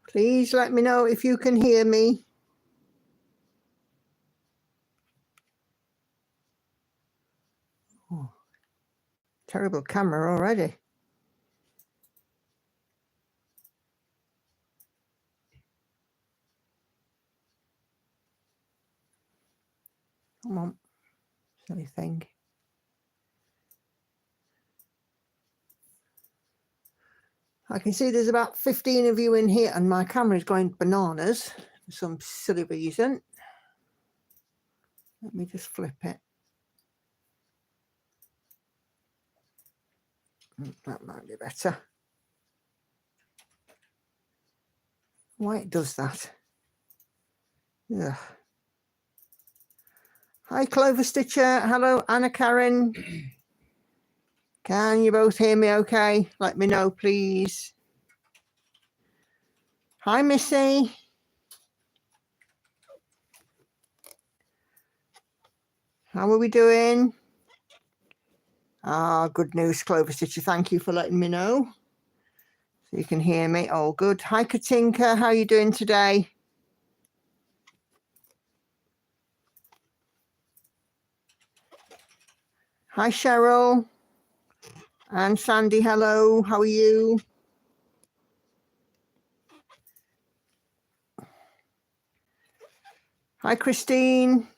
Please let me know if you can hear me. Oh, terrible camera already. Come on, silly thing. I can see there's about 15 of you in here and my camera is going bananas for some silly reason. Let me just flip it. That might be better. Why it does that? Ugh. Hi, Clover Stitcher. Hello, Anna Karen. Can you both hear me okay? Let me know, please. Hi, Missy. How are we doing? Ah, good news, Clover Stitcher. Thank you for letting me know. So you can hear me. Oh, good. Hi, Katinka. How are you doing today? Hi, Cheryl. And Sandy, hello. How are you? Hi, Christine.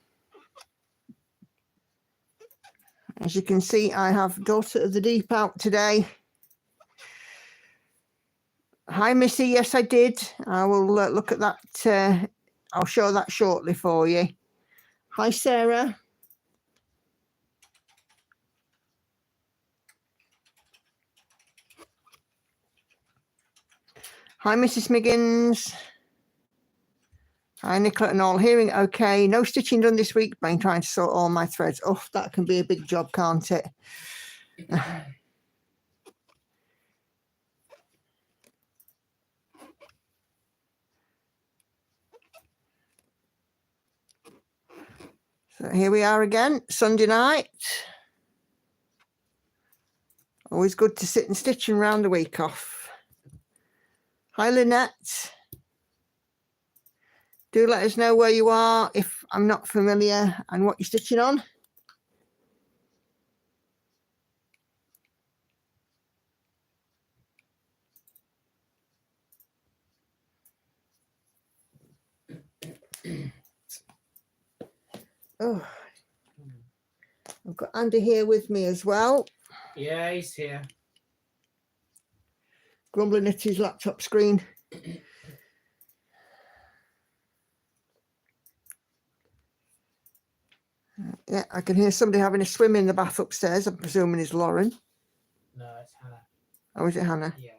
As you can see, I have Daughter of the Deep out today. Hi, Missy. Yes, I did. I will look at that. I'll show that shortly for you. Hi, Sarah. Hi, Mrs. Miggins. Hi, Nicola and all. Hearing okay. No stitching done this week, but I'm trying to sort all my threads. Oh, that can be a big job, can't it? So here we are again, Sunday night. Always good to sit and stitch and round the week off. Hi, Lynette. Do let us know where you are if I'm not familiar and what you're stitching on. Oh, I've got Andy here with me as well. Yeah, he's here. Grumbling at his laptop screen. Yeah, I can hear somebody having a swim in the bath upstairs. I'm presuming it's Lauren. No, it's Hannah. Oh, is it Hannah? Yeah.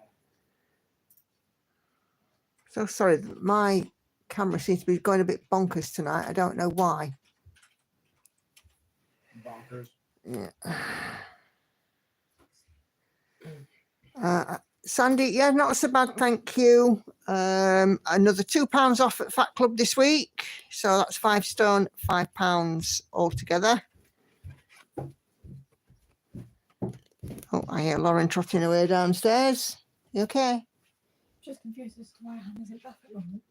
So sorry, my camera seems to be going a bit bonkers tonight. I don't know why. Bonkers. Yeah. Sandy, yeah, not so bad, thank you. Another £2 off at Fat Club this week. So that's £5, £5 altogether. Oh, I hear Lauren trotting away downstairs. You okay? Just confused as to why Hannah's in bath at the moment.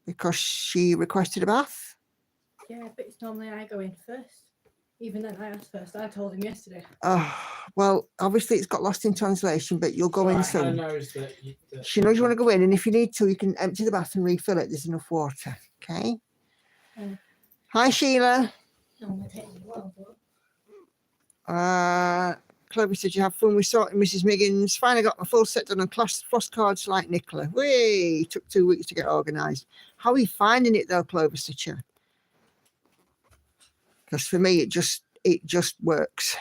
Because she requested a bath? Yeah, but it's normally I go in first. Even then I asked first. I told him yesterday. Oh, well, obviously it's got lost in translation, but you'll go in soon. Knows that She knows you want to go in, and if you need to, you can empty the bath and refill it. There's enough water, okay? Hi, Sheila. Normally takes me a while, but... Chloe said you have fun with sorting, Mrs. Miggins. Finally got my full set done on floss cards like Nicola. Whee! Took 2 weeks to get organised. How are you finding it though, Clover Stitcher? Because for me, it just works.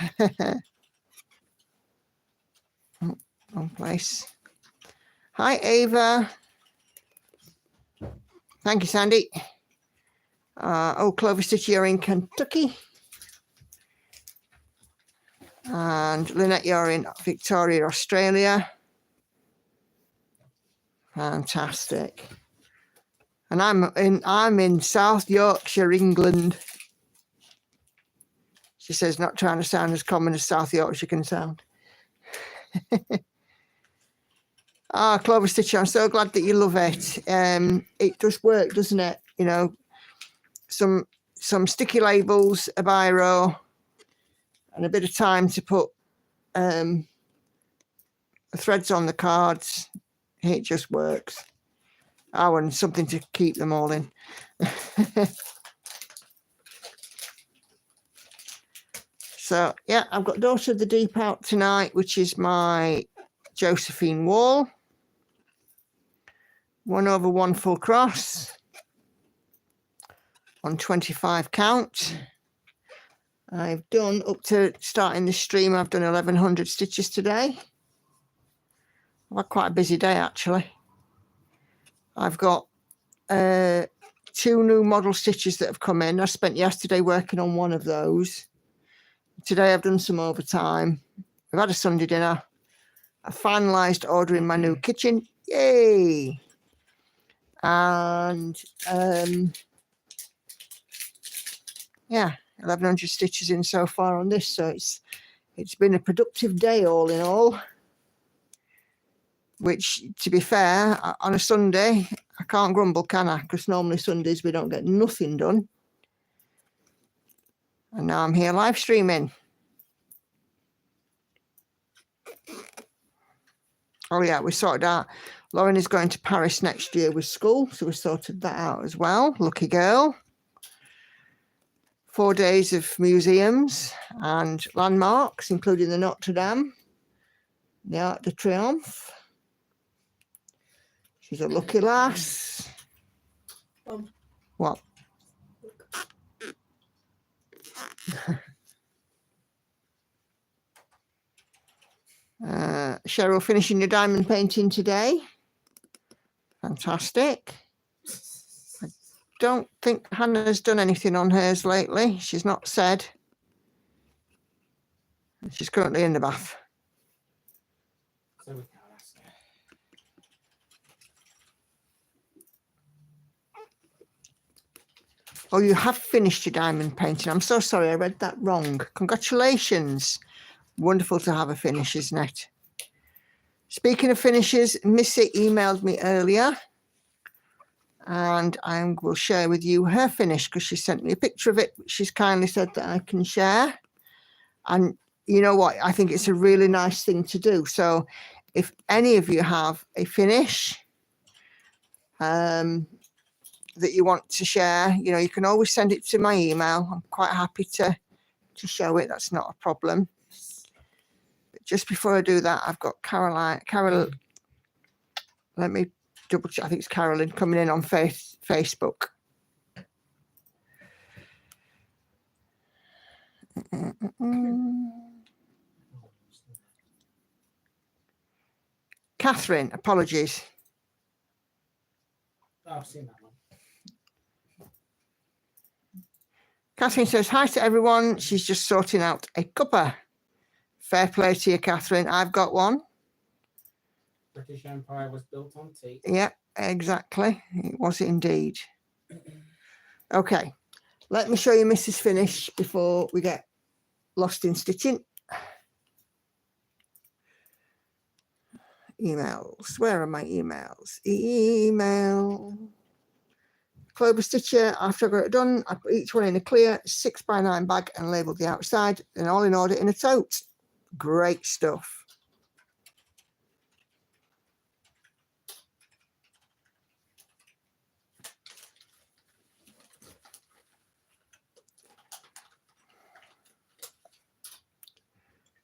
Oh, wrong place. Hi, Ava. Thank you, Sandy. Oh, Clover Stitcher, you're in Kentucky. And Lynette, you're in Victoria, Australia. Fantastic. And I'm in South Yorkshire, England. She says, not trying to sound as common as South Yorkshire can sound. Ah, Clover Stitch, I'm so glad that you love it. It does work, doesn't it? You know, some sticky labels, a biro, and a bit of time to put threads on the cards. It just works. Oh, and something to keep them all in. So, yeah, I've got Daughter of the Deep out tonight, which is my Josephine wall. 1/1 full cross on 25 count. I've done, up to starting this stream, I've done 1100 stitches today. I've had quite a busy day, actually. I've got 2 new model stitches that have come in. I spent yesterday working on one of those. Today I've done some overtime. I've had a Sunday dinner. I finalised ordering my new kitchen. Yay! And yeah, 1100 stitches in so far on this. So it's been a productive day all in all. Which, to be fair, on a Sunday, I can't grumble, can I? Because normally Sundays we don't get nothing done. And now I'm here live streaming. Oh yeah, we sorted out. Lauren is going to Paris next year with school, so we sorted that out as well. Lucky girl. 4 days of museums and landmarks, including the Notre Dame, the Arc de Triomphe. She's a lucky lass. What? Cheryl, finishing your diamond painting today. Fantastic. I don't think Hannah's done anything on hers lately. She's not said. She's currently in the bath. So we can't ask her. Oh, you have finished your diamond painting. I'm so sorry, I read that wrong. Congratulations. Wonderful to have a finish, isn't it? Speaking of finishes, Missy emailed me earlier and I will share with you her finish because she sent me a picture of it. She's kindly said that I can share. And you know what? I think it's a really nice thing to do. So if any of you have a finish that you want to share, you know, you can always send it to my email. I'm quite happy to show it. That's not a problem. But just before I do that, I've got Carol, let me double check. I think it's Carolyn coming in on Facebook. Catherine, apologies. Oh, I've seen that one. Catherine says, hi to everyone. She's just sorting out a cuppa. Fair play to you, Catherine. I've got one. British Empire was built on tea. Yep, exactly. It was indeed. Okay, let me show you Mrs. Finish before we get lost in stitching. Emails. Where are my emails? Email. Clover Stitcher. After I got it done, I put each one in a clear 6x9 bag and labelled the outside, and all in order in a tote. Great stuff.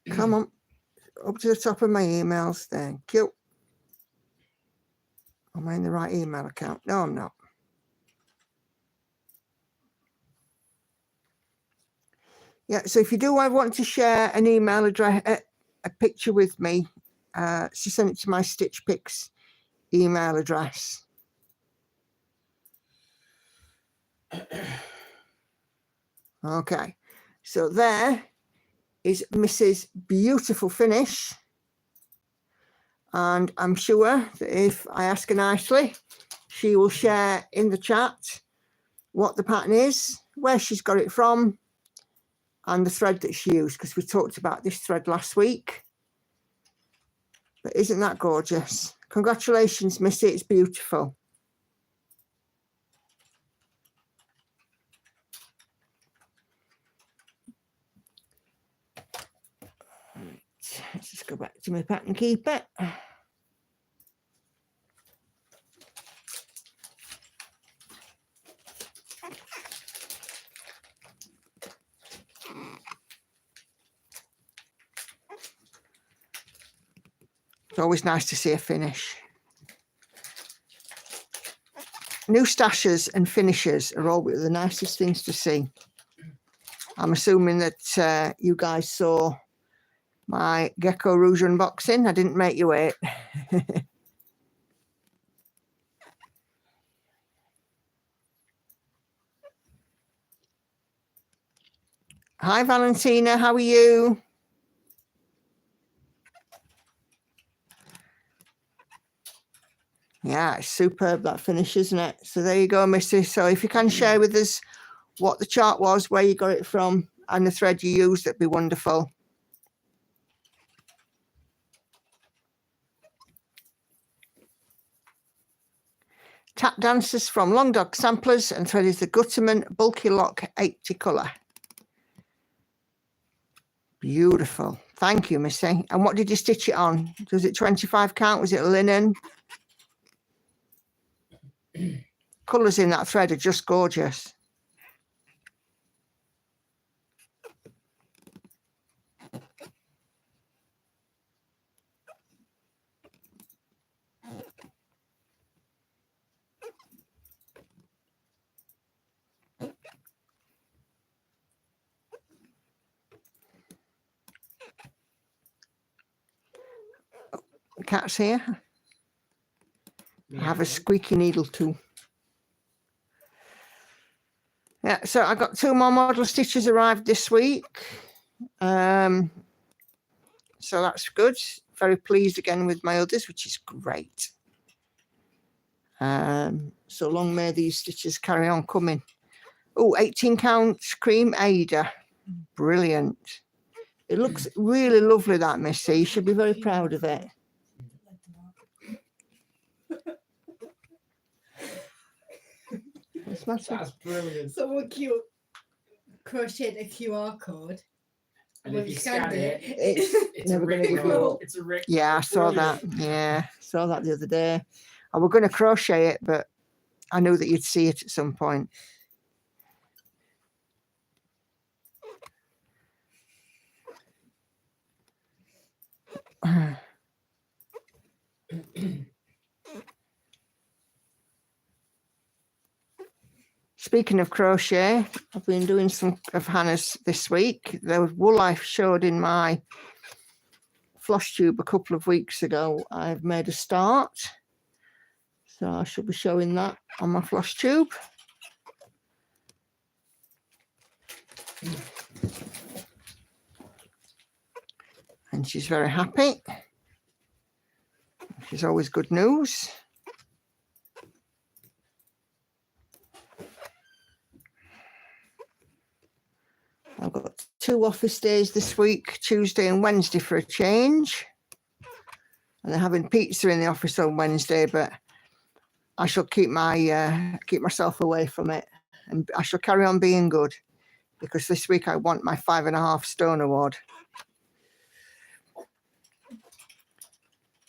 Come on, up to the top of my emails. Thank you. Am I in the right email account? No, I'm not. Yeah, so if you do want to share an email address, a picture with me, she sent it to my Stitch Pics email address. Okay, so there is Mrs. Beautiful Finish. And I'm sure that if I ask her nicely, she will share in the chat what the pattern is, where she's got it from, and the thread that she used, because we talked about this thread last week. But isn't that gorgeous? Congratulations, Missy. It's beautiful. Let's just go back to my pack and keep it. It's always nice to see a finish. New stashes and finishes are always the nicest things to see. I'm assuming that you guys saw my Gecko Rouge unboxing. I didn't make you wait. Hi, Valentina. How are you? Yeah, it's superb, that finish, isn't it? So there you go, Missy. So if you can share with us what the chart was, where you got it from, and the thread you used, that'd be wonderful. Tap Dancers from Long Dog Samplers, and thread is the Gutterman Bulky Lock 80 colour. Beautiful. Thank you, Missy. And what did you stitch it on? Was it 25 count? Was it linen? Colours in that thread are just gorgeous. The cat's here. I have a squeaky needle too. Yeah, so I got 2 more model stitches arrived this week. So that's good. Very pleased again with my others, which is great. So long may these stitches carry on coming. Oh, 18 count cream Ada. Brilliant. It looks really lovely, that, Missy. You should be very proud of it. That's brilliant. Someone crocheted a QR code. And When if you you scan scanned it, it's never gonna give you Rickroll. up. It's a Rickroll. Yeah, I saw that. Yeah, saw that the other day. I was going to crochet it, but I knew that you'd see it at some point. Speaking of crochet, I've been doing some of Hannah's this week. The wool I showed in my floss tube a couple of weeks ago, I've made a start. So I shall be showing that on my floss tube. And she's very happy. She's always good news. I've got 2 office days this week, Tuesday and Wednesday for a change. And they're having pizza in the office on Wednesday, but I shall keep myself away from it, and I shall carry on being good, because this week I want my 5.5 stone award.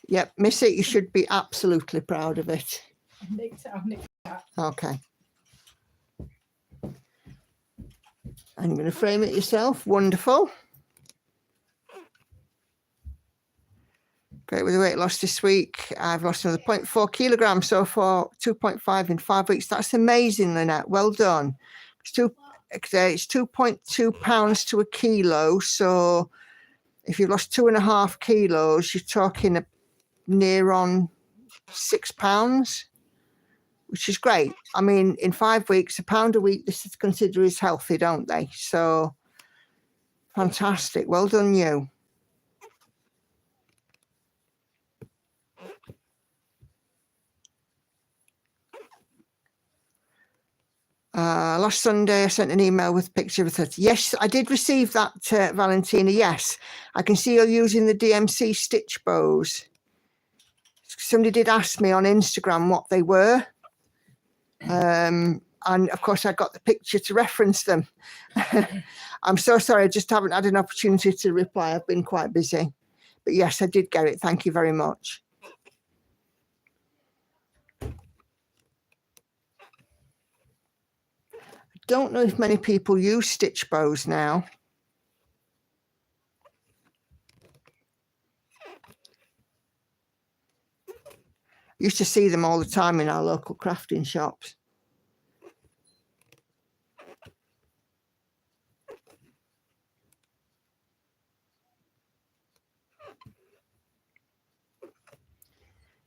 Yep, Missy, you should be absolutely proud of it. I've nicked that. Okay. And you're going to frame it yourself. Wonderful. Great with the weight loss this week. I've lost another 0.4 kilograms so far, 2.5 in 5 weeks. That's amazing, Lynette. Well done. It's 2.2 pounds to a kilo. So if you've lost 2.5 kilos, you're talking near on 6 pounds, which is great. I mean, in 5 weeks, £1 a week, this is considered as healthy, don't they? So fantastic. Well done, you. Last Sunday, I sent an email with a picture of it. Yes, I did receive that, Valentina. Yes, I can see you're using the DMC stitch bows. somebody did ask me on Instagram what they were. And of course I got the picture to reference them. I'm so sorry, I just haven't had an opportunity to reply. I've been quite busy. But yes, I did get it. Thank you very much. I don't know if many people use stitch bows now. Used to see them all the time in our local crafting shops.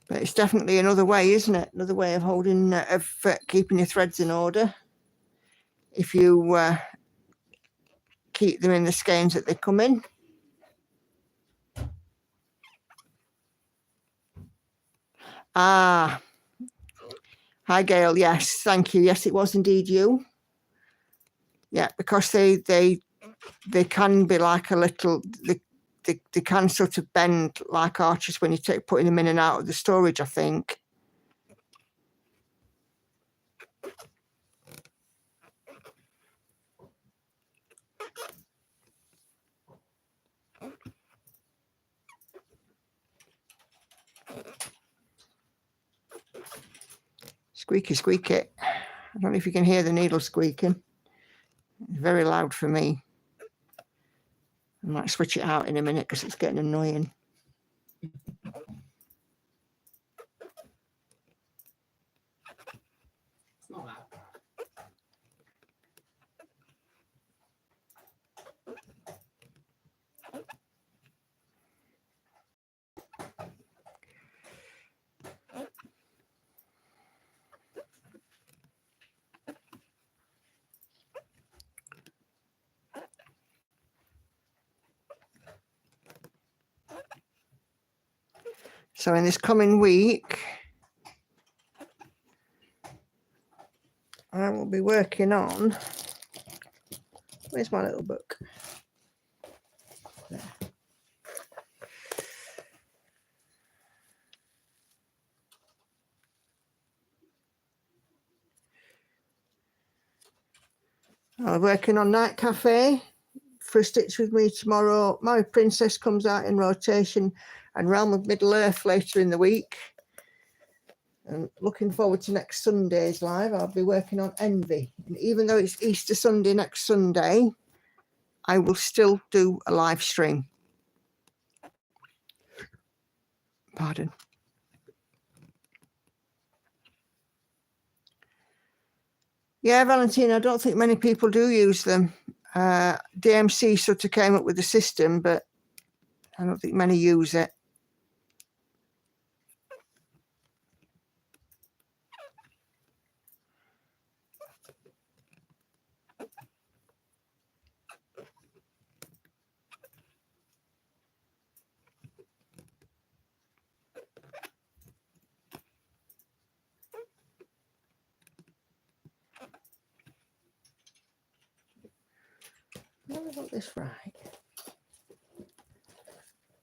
But it's definitely another way, isn't it? Another way of holding, keeping your threads in order. If you keep them in the skeins that they come in. Ah, hi Gail. Yes, thank you. Yes, it was indeed you. Yeah, because they can be like a little. They can sort of bend like arches when you putting them in and out of the storage, I think. Squeaky, squeaky. I don't know if you can hear the needle squeaking. It's very loud for me. I might switch it out in a minute because it's getting annoying. It's not that bad. So in this coming week, I will be working on, where's my little book? There. I'm working on Night Cafe for a Stitch With Me tomorrow. My Princess comes out in rotation and Realm of Middle Earth later in the week. And looking forward to next Sunday's live. I'll be working on Envy. And even though it's Easter Sunday next Sunday, I will still do a live stream. Pardon. Yeah, Valentina, I don't think many people do use them. DMC sort of came up with the system, but I don't think many use it. Have I got this right?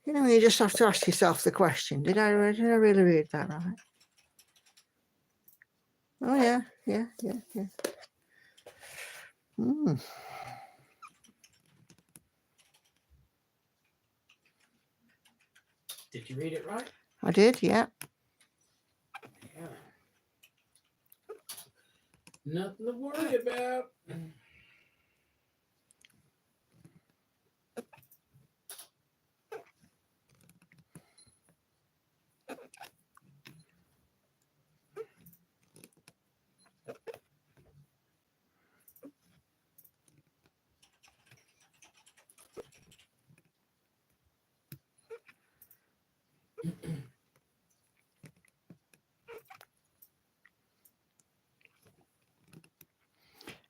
You know, you just have to ask yourself the question, did I really read that right? Oh, yeah. Did you read it right? I did, yeah. Yeah. Nothing to worry about.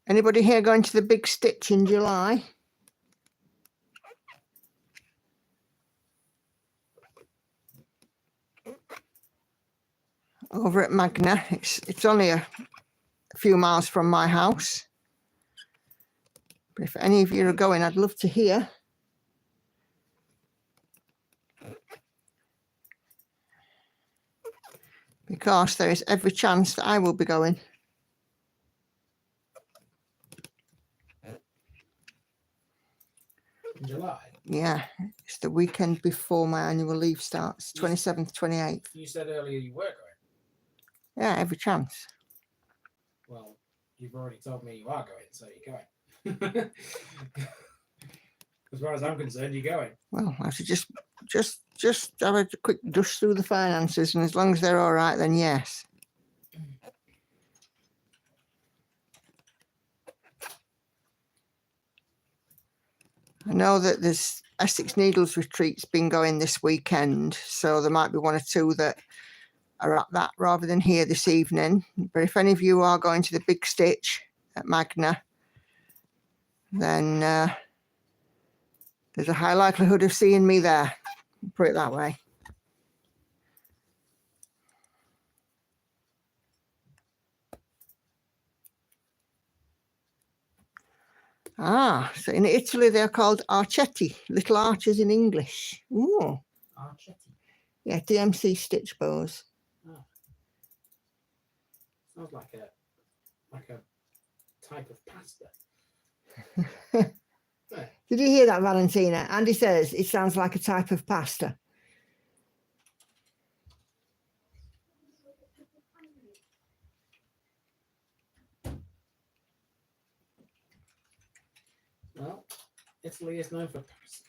Anybody here going to the big Stitch in July? Over at Magna. It's only a few miles from my house. But if any of you are going, I'd love to hear. because there is every chance that I will be going. In July. Yeah, it's the weekend before my annual leave starts, 27th, 28th. You said earlier you were going. Yeah, every chance. Well, you've already told me you are going, so you're going. As far as I'm concerned, you're going. Well, I should just have a quick dust through the finances, and as long as they're all right, then yes. I know that there's Essex Needles Retreat's been going this weekend, so there might be one or two that are at that rather than here this evening. But if any of you are going to the Big Stitch at Magna, then there's a high likelihood of seeing me there, put it that way. Ah, so in Italy they're called archetti, little archers in English. Ooh. Archetti. Yeah, DMC stitch bows. Oh. Sounds like a type of pasta. Did you hear that, Valentina? Andy says it sounds like a type of pasta. Well, Italy is known for pasta.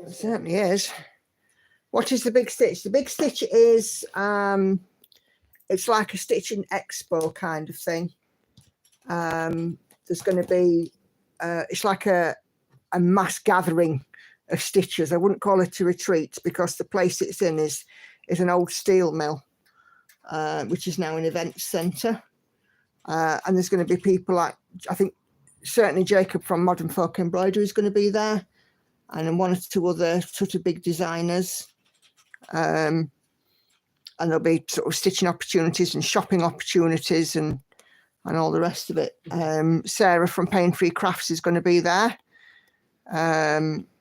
It certainly is. What is the Big Stitch? The Big Stitch is it's like a stitching expo kind of thing. There's going to be it's like a mass gathering of stitchers. I wouldn't call it a retreat because the place it's in is an old steel mill, which is now an event centre. And there's going to be people like, I think certainly Jacob from Modern Folk Embroidery is going to be there, and then one or two other sort of big designers. And there'll be sort of stitching opportunities and shopping opportunities and all the rest of it. Sarah from Pain Free Crafts is going to be there.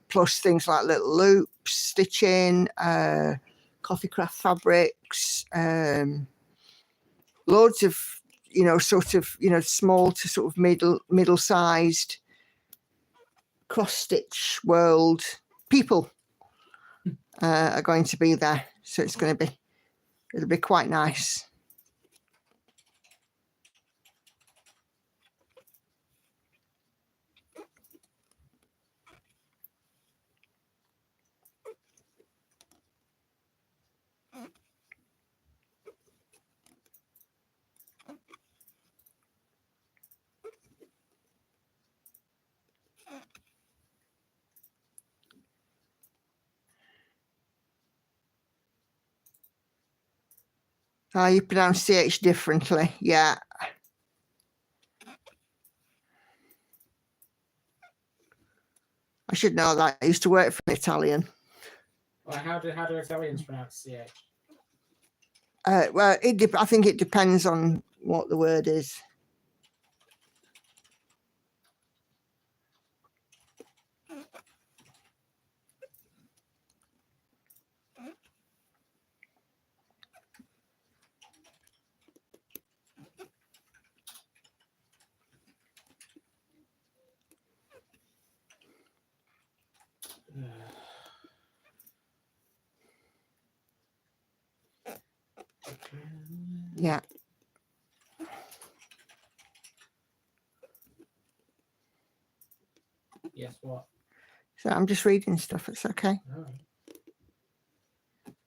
Plus things like little loops, stitching, coffee craft fabrics, loads of, sort of, small to sort of middle-sized cross-stitch world people are going to be there. So it'll be quite nice. Oh, you pronounce CH differently. Yeah. I should know that. I used to work for an Italian. Well, how do Italians pronounce CH? Well, I think it depends on what the word is. Yeah. Yes, what? So I'm just reading stuff. It's okay. Oh.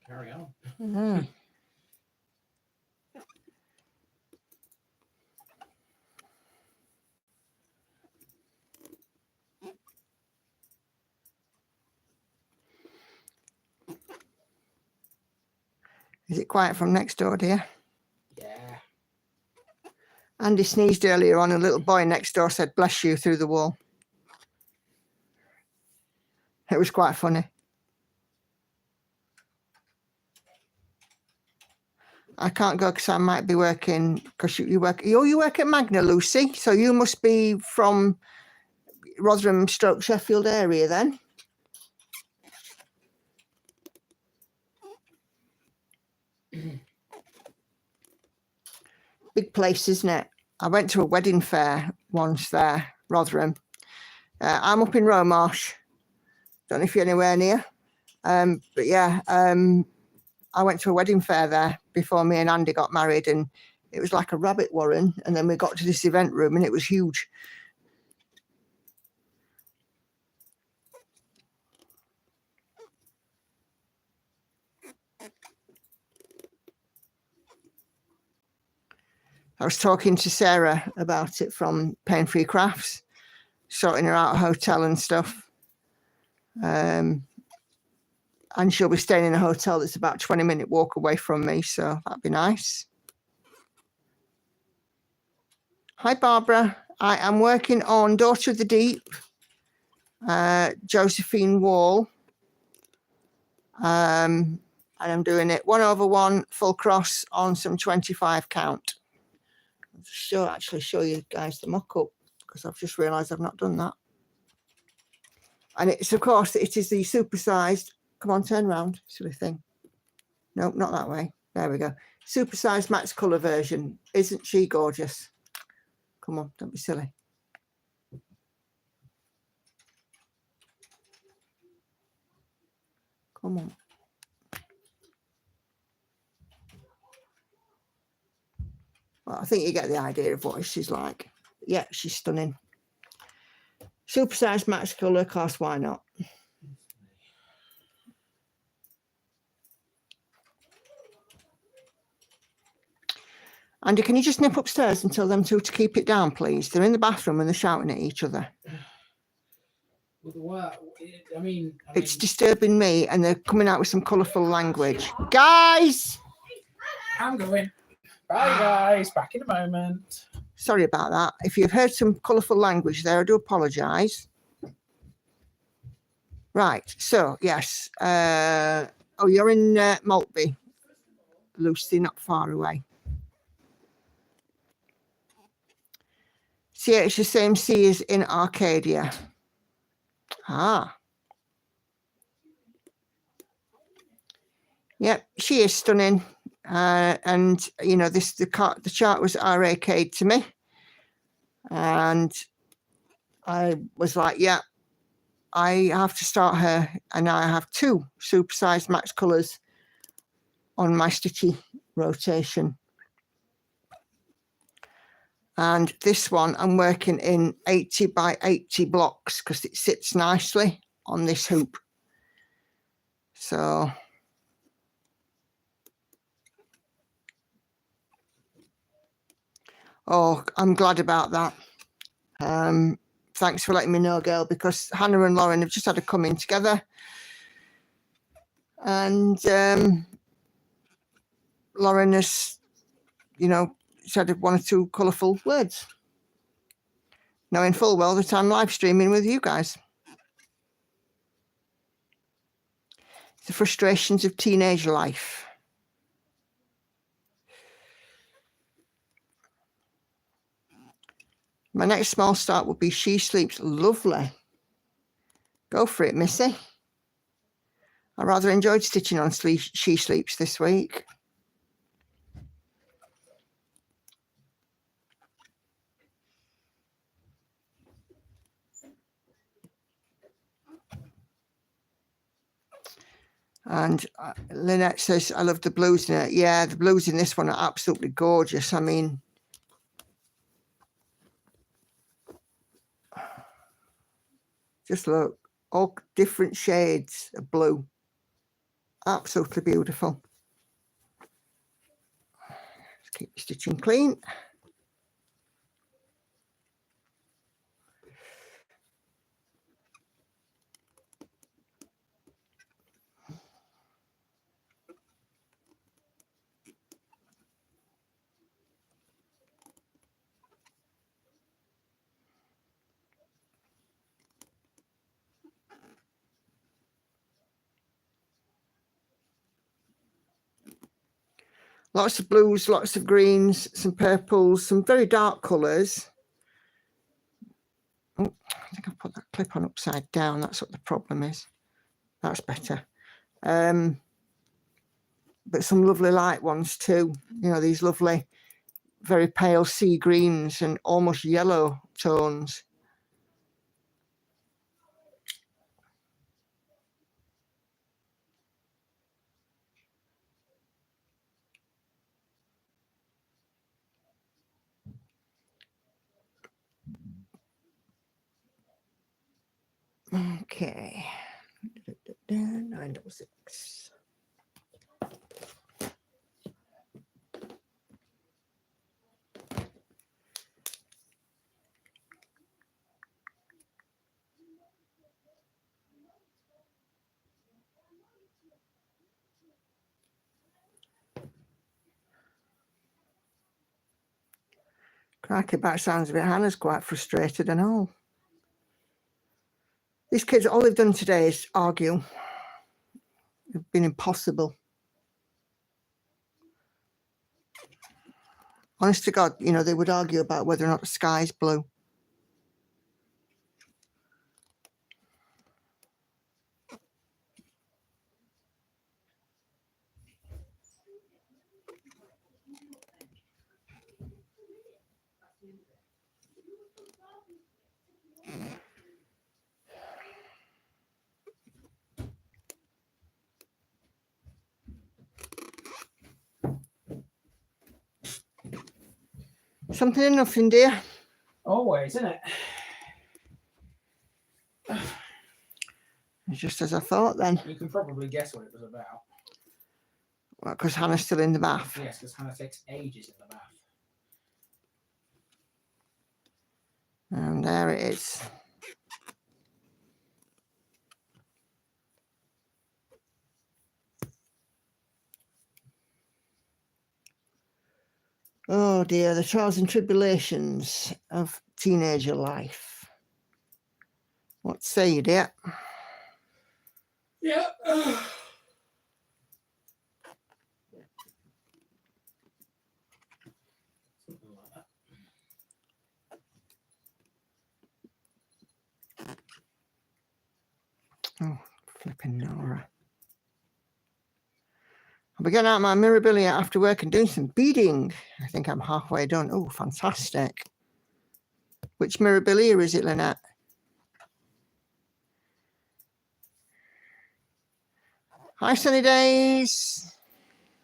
Carry on. Mm. Is it quiet from next door, dear? Yeah. Andy sneezed earlier on. A little boy next door said, "Bless you," through the wall. It was quite funny. I can't go because I might be working, because you work at Magna, Lucy. So you must be from Rotherham / Sheffield area then. big place, isn't it? I went to a wedding fair once there, Rotherham. I'm up in Romarsh. Don't know if you're anywhere near. But yeah, I went to a wedding fair there before me and Andy got married, and it was like a rabbit warren. And then we got to this event room and it was huge. I was talking to Sarah about it from Pain Free Crafts, sorting her out a hotel and stuff. And she'll be staying in a hotel that's about a 20-minute walk away from me, so that'd be nice. Hi, Barbara. I am working on Daughter of the Deep, Josephine Wall. And I'm doing it 1/1 full cross on some 25 count. I'll show you guys the mock-up, because I've just realised I've not done that. And it's, of course, it is the supersized. Come on, turn around, silly thing. No, not that way. There we go. Supersized max colour version. Isn't she gorgeous? Come on, don't be silly. Come on. Well, I think you get the idea of what she's like. Yeah, she's stunning. Supersized max colour, of course, why not? Andy, can you just nip upstairs and tell them two to keep it down, please? They're in the bathroom and they're shouting at each other. It's disturbing me, and they're coming out with some colourful language. Guys! I'm going. Bye, guys. Back in a moment. Sorry about that. If you've heard some colourful language there, I do apologise. Right, so, yes. Oh, you're in Maltby, Lucy, not far away. See, it's the same sea as in Arcadia. Ah. Yep, she is stunning. And, you know, the chart was RAK'd to me. And I was like, yeah, I have to start her. And I have 2 supersized max colours on my stitchy rotation. And this one I'm working in 80 by 80 blocks because it sits nicely on this hoop. So oh, I'm glad about that. Thanks for letting me know, girl, because Hannah and Lauren have just had a come in together. And Lauren has, you know, said 1 or 2 colourful words, knowing full well that I'm live streaming with you guys. The frustrations of teenage life. My next small start would be She Sleeps. Lovely. Go for it, Missy. I rather enjoyed stitching on She Sleeps this week. And Lynette says, I love the blues in it. Yeah, the blues in this one are absolutely gorgeous. I mean, just look, all different shades of blue. Absolutely beautiful. Let's keep the stitching clean. Lots of blues, lots of greens, some purples, some very dark colours. Oh, I think I put that clip on upside down. That's what the problem is. That's better. But some lovely light ones too. You know, these lovely, very pale sea greens and almost yellow tones. Okay. 966. Crikey, that sounds a bit. Hannah's quite frustrated and all. These kids, all they've done today is argue. It's been impossible. Honest to God, you know, they would argue about whether or not the sky's blue. Something or nothing, dear. Always, isn't it? It's just as I thought then. You can probably guess what it was about. Well, because Hannah's still in the bath. Yes, because Hannah takes ages in the bath. And there it is. Oh dear, the trials and tribulations of teenager life. What say you, dear? Yeah. Something like that. Oh, flipping Nora. I'll be getting out my mirabilia after work and doing some beading. I think I'm halfway done. Oh, fantastic. Which mirabilia is it, Lynette? Hi, Sunny Days.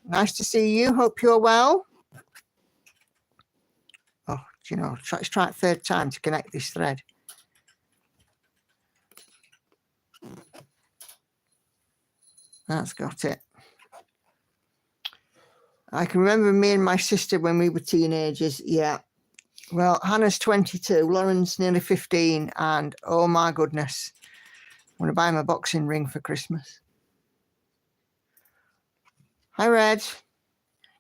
Nice to see you. Hope you're well. Oh, do you know, let's try it third time to connect this thread. That's got it. I can remember me and my sister when we were teenagers. Yeah. Well, Hannah's 22, Lauren's nearly 15, and oh my goodness, I want to buy him a boxing ring for Christmas. Hi, Red.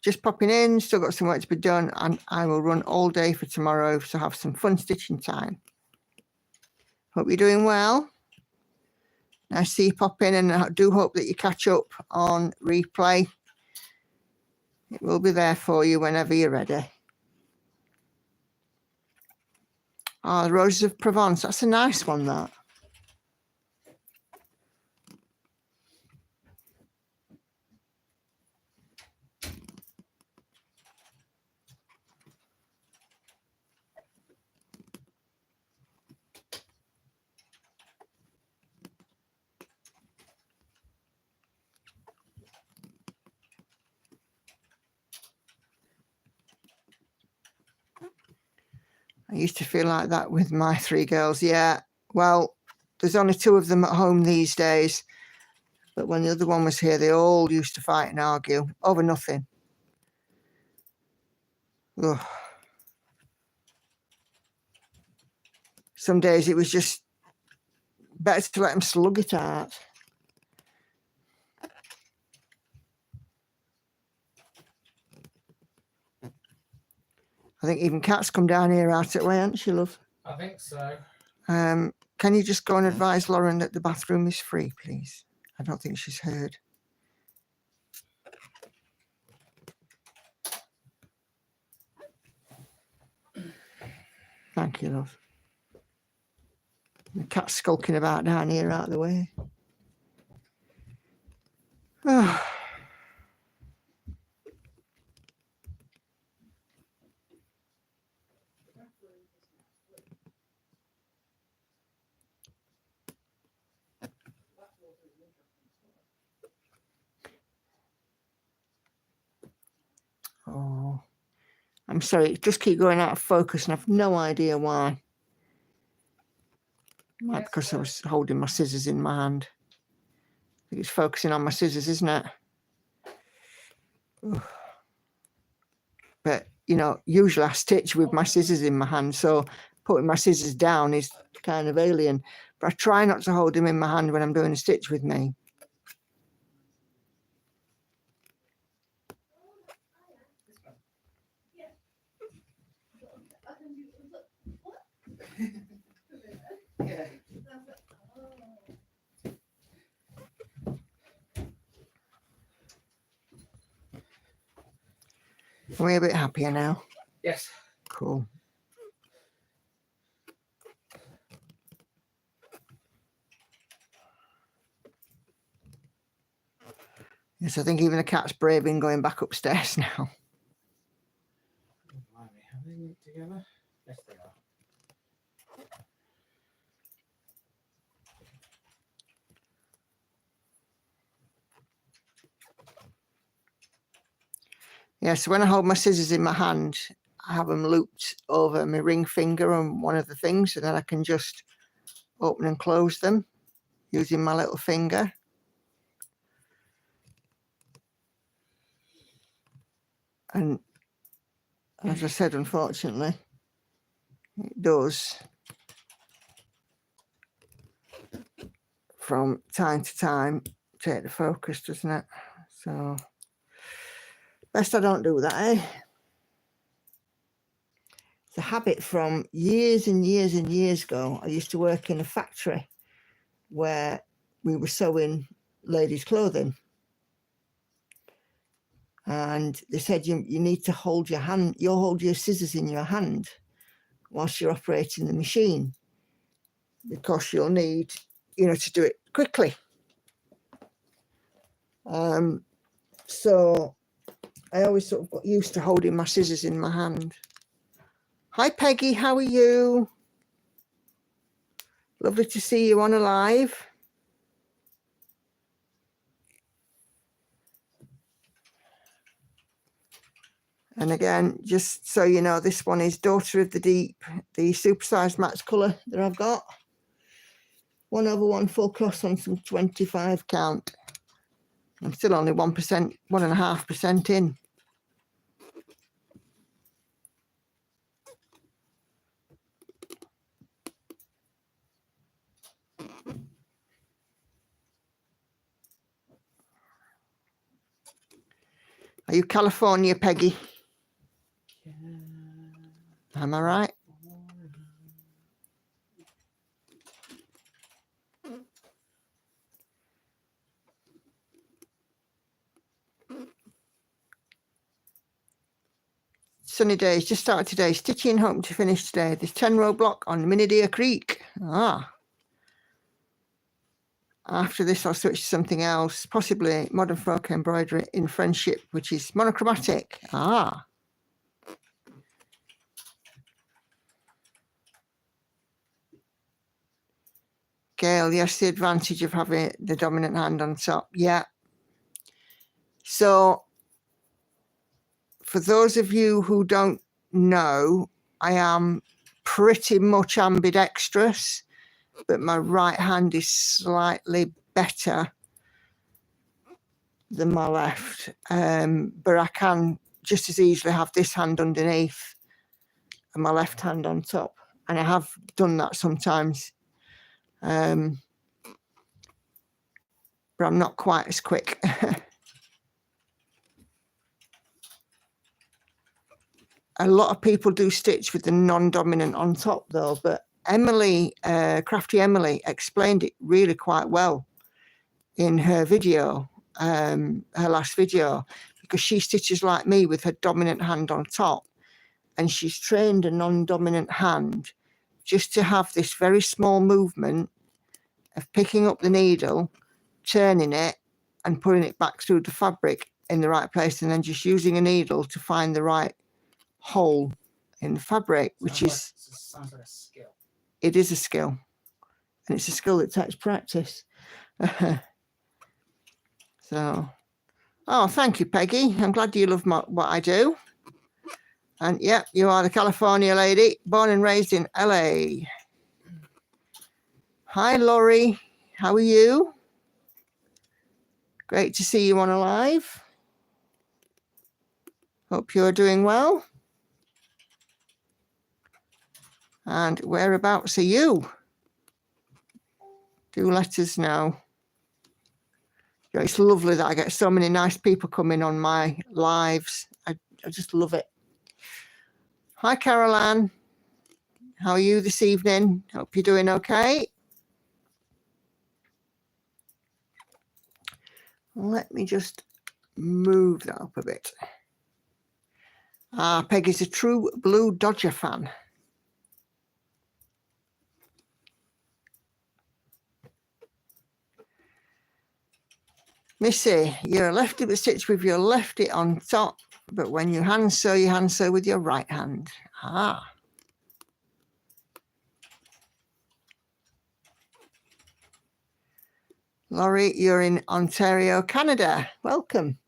Just popping in, still got some work to be done, and I will run all day for tomorrow, so have some fun stitching time. Hope you're doing well. Nice to see you pop in, and I do hope that you catch up on replay. It will be there for you whenever you're ready. Oh, the Roses of Provence. That's a nice one, that. I used to feel like that with my three girls. Yeah, well, there's only two of them at home these days. But when the other one was here, they all used to fight and argue over nothing. Ugh. Some days it was just better to let them slug it out. I think even Kat's come down here out at way, hasn't she, love? I think so. Can you just go and advise Lauren that the bathroom is free, please? I don't think she's heard. Thank you, love. The cat's skulking about down here out of the way. I'm sorry, it just keep going out of focus and I've no idea why. Might because I was holding my scissors in my hand. I think it's focusing on my scissors, isn't it? Ugh. But, you know, usually I stitch with my scissors in my hand, so putting my scissors down is kind of alien. But I try not to hold them in my hand when I'm doing a stitch with me. Yeah. Are we a bit happier now? Yes. Cool. Yes, I think even the cat's braving going back upstairs now. Blimey, are they knit together? Yes, they are. Yeah, so when I hold my scissors in my hand, I have them looped over my ring finger on one of the things, and then I can just open and close them using my little finger. And as I said, unfortunately, it does from time to time take the focus, doesn't it? So best I don't do that, eh? It's a habit from years and years and years ago. I used to work in a factory where we were sewing ladies' clothing. And they said you need to hold your hand, you'll hold your scissors in your hand whilst you're operating the machine, because you'll need, you know, to do it quickly. So I always sort of got used to holding my scissors in my hand. Hi Peggy, how are you? Lovely to see you on Alive. And again, just so you know, this one is Daughter of the Deep, the supersized max colour that I've got. 1/1 full cross on some 25 count. I'm still only 1%, 1.5% in. Are you California, Peggy? Yeah. Am I right? Sunny days, just started today. Stitching, hoping to finish today. There's 10 row block on Minideer Creek. Ah. After this, I'll switch to something else, possibly modern folk embroidery in Friendship, which is monochromatic. Ah. Gail, yes, the advantage of having the dominant hand on top. Yeah. So, for those of you who don't know, I am pretty much ambidextrous, but my right hand is slightly better than my left. But I can just as easily have this hand underneath and my left hand on top. And I have done that sometimes. But I'm not quite as quick. A lot of people do stitch with the non-dominant on top though, but Emily, Crafty Emily, explained it really quite well in her video, her last video, because she stitches like me with her dominant hand on top, and she's trained a non-dominant hand just to have this very small movement of picking up the needle, turning it and putting it back through the fabric in the right place, and then just using a needle to find the right hole in the fabric, which is sounds like a skill. It is a skill, and it's a skill that takes practice. So, oh, thank you, Peggy. I'm glad you love what I do. And yeah, you are the California lady, born and raised in LA. Hi, Laurie. How are you? Great to see you on a live. Hope you're doing well. And whereabouts are you? Do let us know. It's lovely that I get so many nice people coming on my lives. I just love it. Hi, Caroline. How are you this evening? Hope you're doing okay. Let me just move that up a bit. Peggy's a true Blue Dodger fan. Missy, you're a lefty but stitch with your lefty on top, but when you hand sew with your right hand. Laurie, you're in Ontario, Canada. Welcome.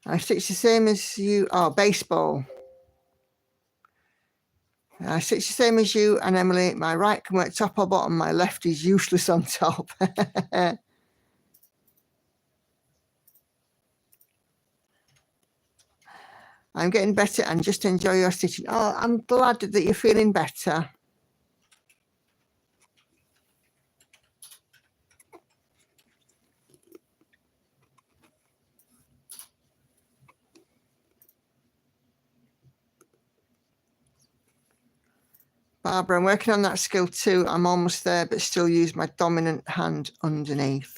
I stitch the same as you. Oh, baseball. I stitch the same as you and Emily. My right can work top or bottom. My left is useless on top. I'm getting better and just enjoy your stitching. Oh, I'm glad that you're feeling better. Barbara, I'm working on that skill too. I'm almost there, but still use my dominant hand underneath.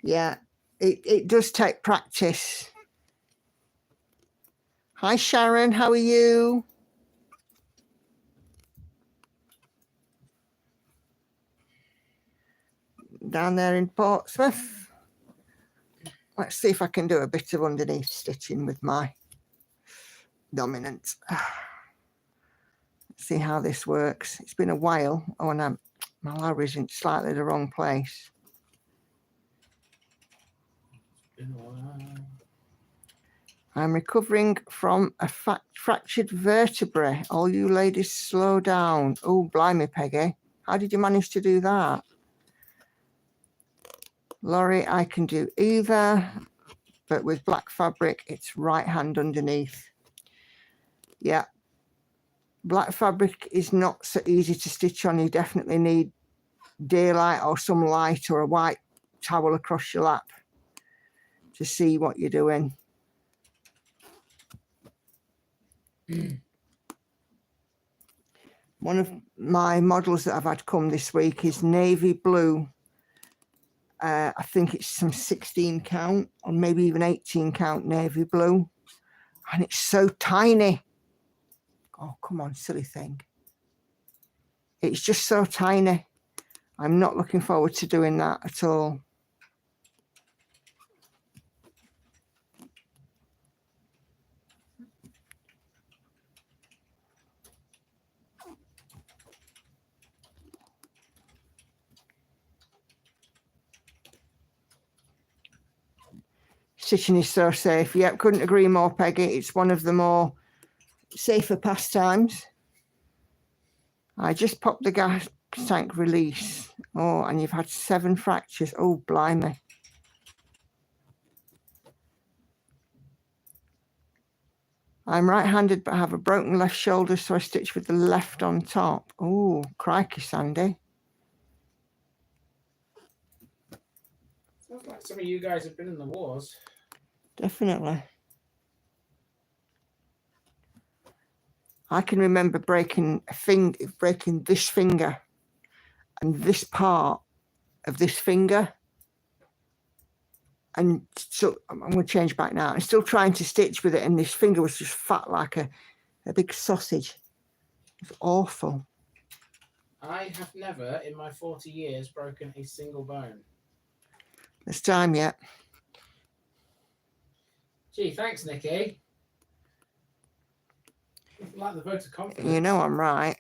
Yeah, it does take practice. Hi, Sharon. How are you? Down there in Portsmouth. Let's see if I can do a bit of underneath stitching with my dominant. Let's see how this works. It's been a while. Oh, and my Lowry's in slightly the wrong place. I'm recovering from a fractured vertebrae. All you ladies slow down. Oh, blimey, Peggy. How did you manage to do that? Laurie, I can do either, but with black fabric, it's right hand underneath. Yeah. Black fabric is not so easy to stitch on. You definitely need daylight or some light or a white towel across your lap to see what you're doing. One of my models that I've had come this week is navy blue. I think it's some 16 count or maybe even 18 count navy blue. And it's so tiny. Oh, come on, silly thing. It's just so tiny. I'm not looking forward to doing that at all. Stitching is so safe. Yep, couldn't agree more, Peggy. It's one of the more safer pastimes. I just popped the gas tank release. Oh, and you've had 7 fractures. Oh, blimey. I'm right-handed, but have a broken left shoulder, so I stitch with the left on top. Oh, crikey, Sandy. Sounds like some of you guys have been in the wars. Definitely. I can remember breaking this finger and this part of this finger. And so I'm going to change back now. I'm still trying to stitch with it, and this finger was just fat like a big sausage. It's awful. I have never, in my 40 years, broken a single bone. This time yet. Gee, thanks, Nikki. like the vote of confidence. You know I'm right.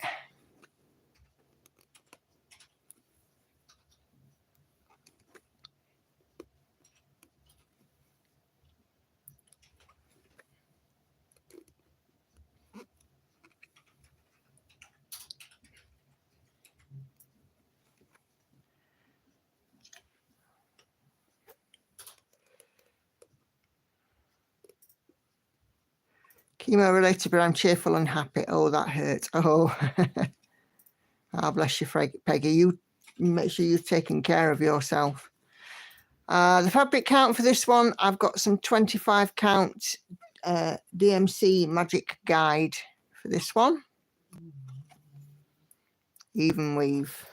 Chemo related, but I'm cheerful and happy. Oh, that hurts. Oh, oh bless you, Peggy. You make sure you've taken care of yourself. The fabric count for this one, I've got some 25 count DMC magic guide for this one. Even weave.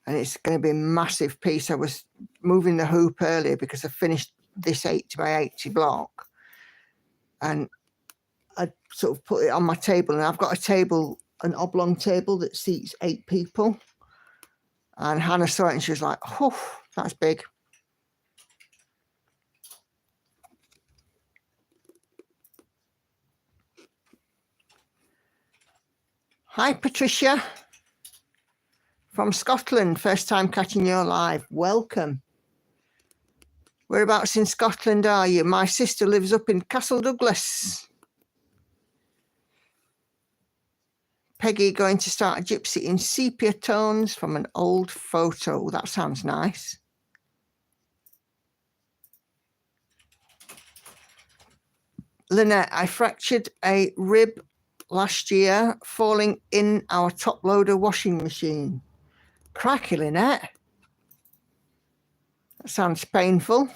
And it's going to be a massive piece. I was moving the hoop earlier because I finished this 80 by 80 block. And I sort of put it on my table. And I've got a table, an oblong table that seats 8 people. And Hannah saw it and she was like, oh, that's big. Hi, Patricia. From Scotland, first time catching you live. Welcome. Whereabouts in Scotland are you? My sister lives up in Castle Douglas. Peggy going to start a gypsy in sepia tones from an old photo. That sounds nice. Lynette, I fractured a rib last year falling in our top loader washing machine. Cracky, Lynette. That sounds painful.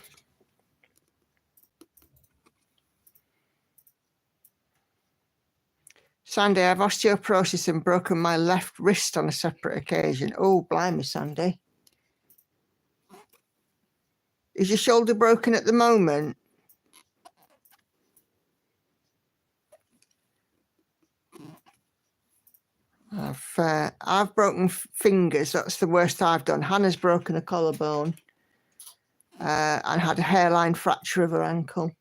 Sandy, I've osteoporosis and broken my left wrist on a separate occasion. Oh, blimey, Sandy. Is your shoulder broken at the moment? I've broken fingers. That's the worst I've done. Hannah's broken a collarbone and had a hairline fracture of her ankle.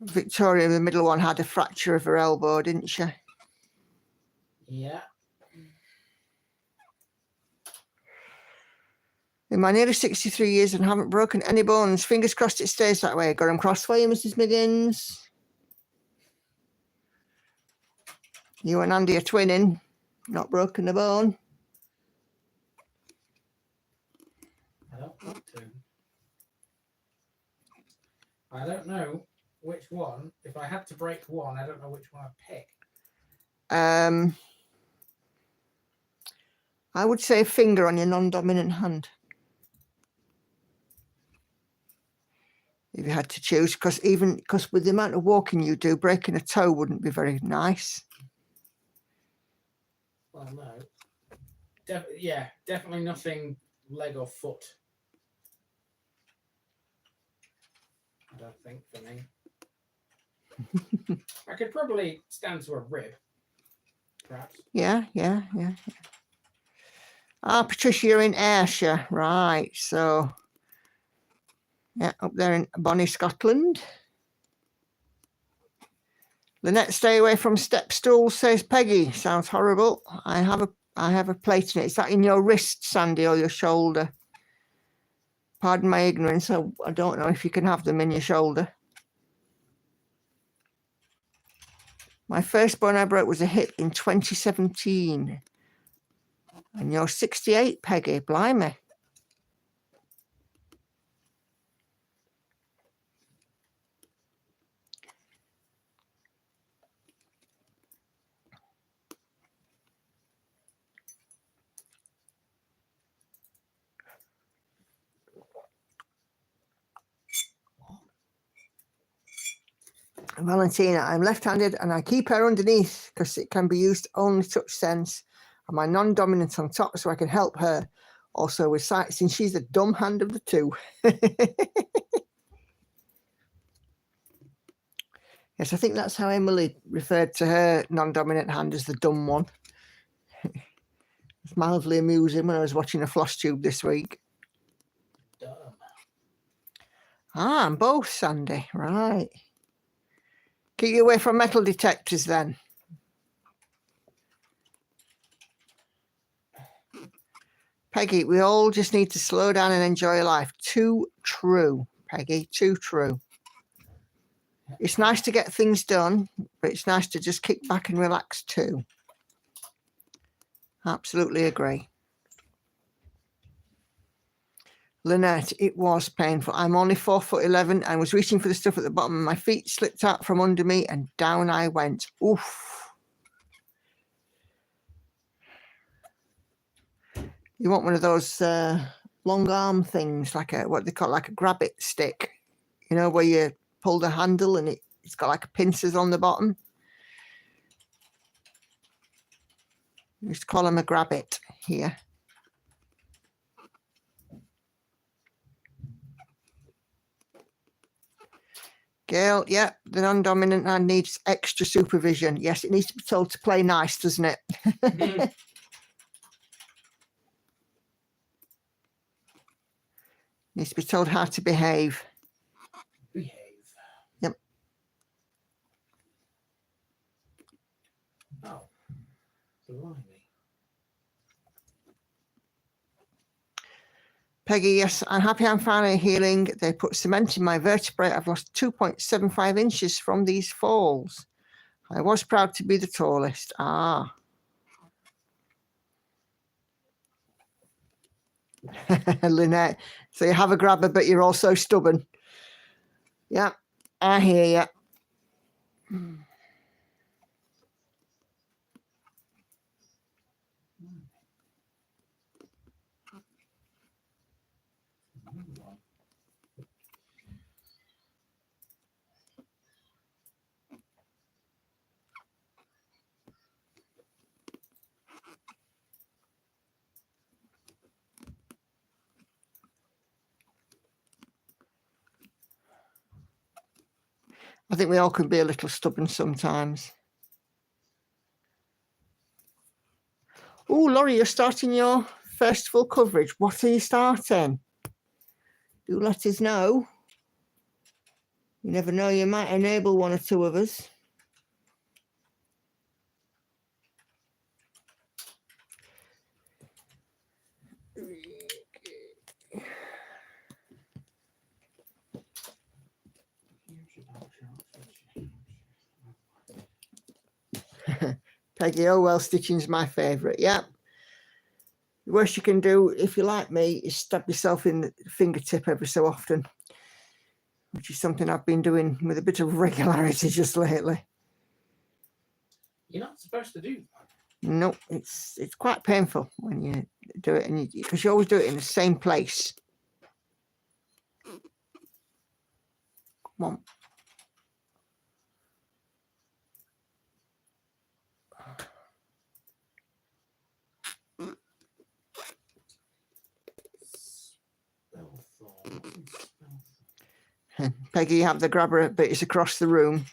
Victoria, the middle one, had a fracture of her elbow, didn't she? Yeah. In my nearly 63 years and haven't broken any bones. Fingers crossed it stays that way. Got them crossed for you, Mrs. Miggins. You and Andy are twinning. Not broken a bone. I don't want to. I don't know which one. If I had to break one, I don't know which one I'd pick. I would say a finger on your non-dominant hand. If you had to choose, because with the amount of walking you do, breaking a toe wouldn't be very nice. Well, no. Yeah, definitely nothing leg or foot. I don't think for me. I could probably stand to a rib, perhaps. Yeah. Ah, Patricia, you're in Ayrshire, right? So, yeah, up there in Bonnie, Scotland. Lynette, stay away from step stools, says Peggy. Sounds horrible. I have a plate in it. Is that in your wrist, Sandy, or your shoulder? Pardon my ignorance. I don't know if you can have them in your shoulder. My first bone I broke was a hip in 2017. And you're 68, Peggy. Blimey. Valentina, I'm left-handed and I keep her underneath because it can be used only touch sense, and my non-dominant on top so I can help her also with sight, since she's the dumb hand of the two. Yes, I think that's how Emily referred to her non-dominant hand, as the dumb one. It's mildly amusing when I was watching a floss tube this week. Dumb. Ah, and both, Sandy. Right. Keep you away from metal detectors then. Peggy, we all just need to slow down and enjoy life. Too true, Peggy. Too true. It's nice to get things done, but it's nice to just kick back and relax too. Absolutely agree. Lynette, it was painful. I'm only 4'11" and was reaching for the stuff at the bottom and my feet slipped out from under me and down I went. Oof. You want one of those long arm things, like a, what they call, like a grab it stick, you know, where you pull the handle and it's got like pincers on the bottom. We used to call them a grab it here. Gail, yeah, the non-dominant hand needs extra supervision. Yes, it needs to be told to play nice, doesn't it? Needs to be told how to behave. Behave. Yep. Oh, blimey. Peggy, yes, I'm happy I'm finally healing. They put cement in my vertebrae. I've lost 2.75 inches from these falls. I was proud to be the tallest. Ah. Lynette, so you have a grabber, but you're also stubborn. Yeah, I hear you. I think we all can be a little stubborn sometimes. Oh, Laurie, you're starting your first full coverage. What are you starting? Do let us know. You never know, you might enable one or two of us. Peggy, oh well, stitching's my favourite. Yeah. The worst you can do, if you like me, is stab yourself in the fingertip every so often, which is something I've been doing with a bit of regularity just lately. You're not supposed to do that. No, it's quite painful when you do it, and because you always do it in the same place. Come on. Peggy, you have the grabber, but it's across the room.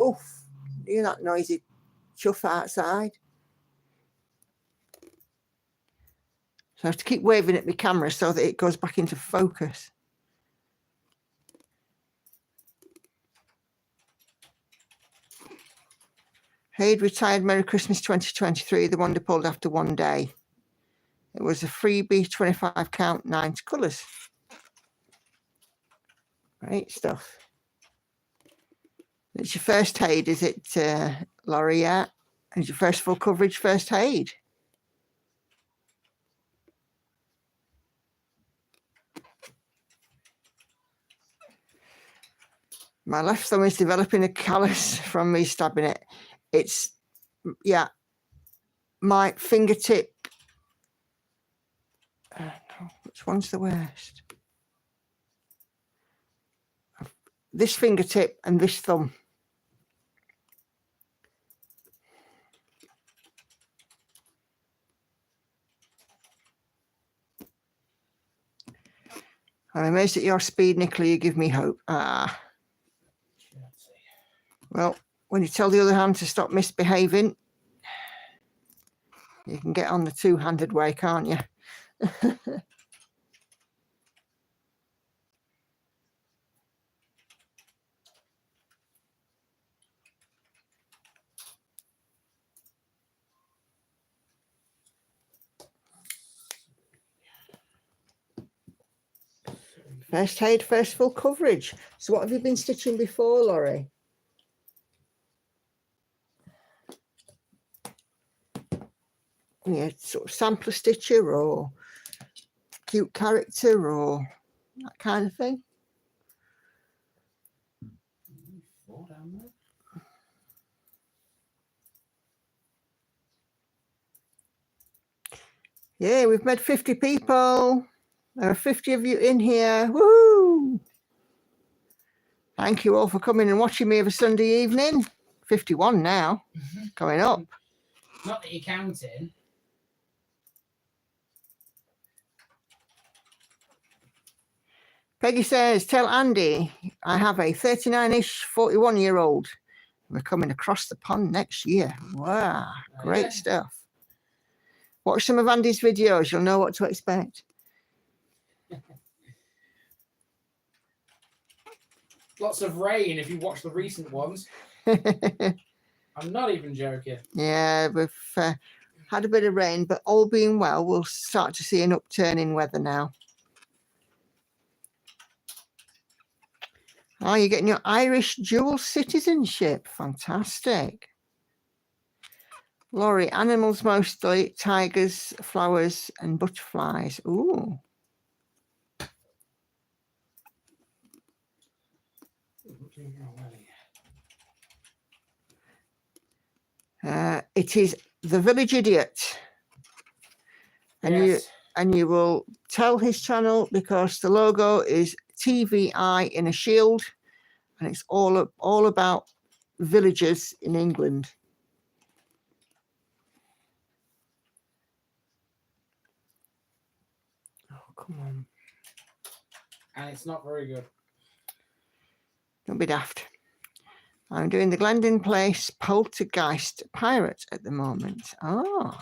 Oof, hear that noisy chuff outside. So I have to keep waving at my camera so that it goes back into focus. Haid retired Merry Christmas 2023, the wonder pulled after one day. It was a freebie 25 count, 9 colours. Great stuff. It's your first Haid, is it, Laurie? Yeah. And it's your first full coverage, first Haid. My left thumb is developing a callus from me stabbing it. It's, yeah, my fingertip. Which one's the worst? This fingertip and this thumb. I'm amazed at your speed, Nicola. You give me hope. Let's see. Well, when you tell the other hand to stop misbehaving, you can get on the two-handed way, can't you? First aid, first full coverage. So what have you been stitching before, Laurie? Yeah, sort of sampler stitcher or cute character or that kind of thing. 4 down there. Yeah, we've met 50 people. There are 50 of you in here. Woo! Thank you all for coming and watching me every Sunday evening. 51 now, going up. Not that you're counting. Peggy says, tell Andy I have a 39-ish 41-year-old. We're coming across the pond next year. Wow, great Yeah. stuff. Watch some of Andy's videos. You'll know what to expect. Lots of rain if you watch the recent ones. Yeah, I'm not even joking. we've had a bit of rain, but all being well, we'll start to see an upturn in weather now. Oh, you're getting your Irish dual citizenship. Fantastic. Laurie, animals mostly, tigers, flowers, and butterflies. Ooh. It is The Village Idiot. And Yes. you will tell his channel because the logo is TVI in a shield, and it's all about villages in England. Oh, come on. And it's not very good. Don't be daft. I'm doing the Glendon Place Poltergeist Pirate at the moment. Oh.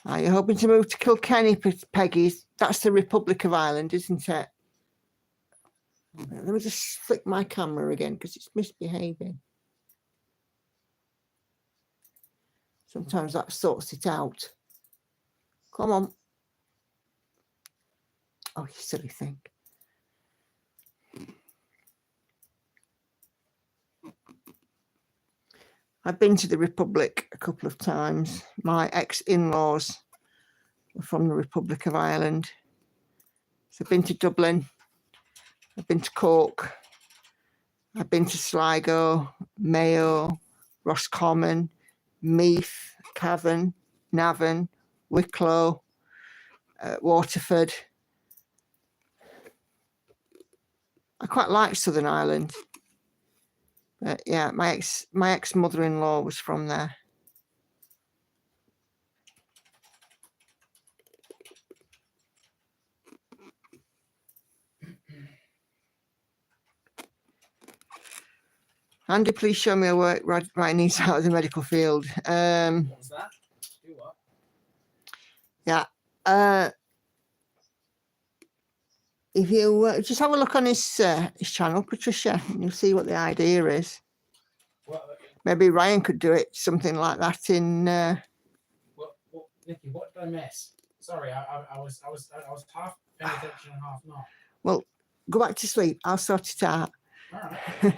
Are you hoping to move to Kilkenny, Peggy? That's the Republic of Ireland, isn't it? Let me just flick my camera again because it's misbehaving. Sometimes that sorts it out. Come on. Oh, you silly thing. I've been to the Republic a couple of times. My ex-in-laws were from the Republic of Ireland. So I've been to Dublin. I've been to Cork. I've been to Sligo, Mayo, Roscommon, Meath, Cavan, Navan, Wicklow, Waterford. I quite like Southern Ireland. But yeah, my ex mother-in-law was from there. Andy, please show me a work writing these out of the medical field. What's that? Do what? Yeah. If you just have a look on his channel, Patricia, and you'll see what the idea is. Well, Maybe Ryan could do it, something like that in. Nikki, what did I miss? Sorry, I was half paying attention and half not. Well, go back to sleep. I'll sort it out. All right.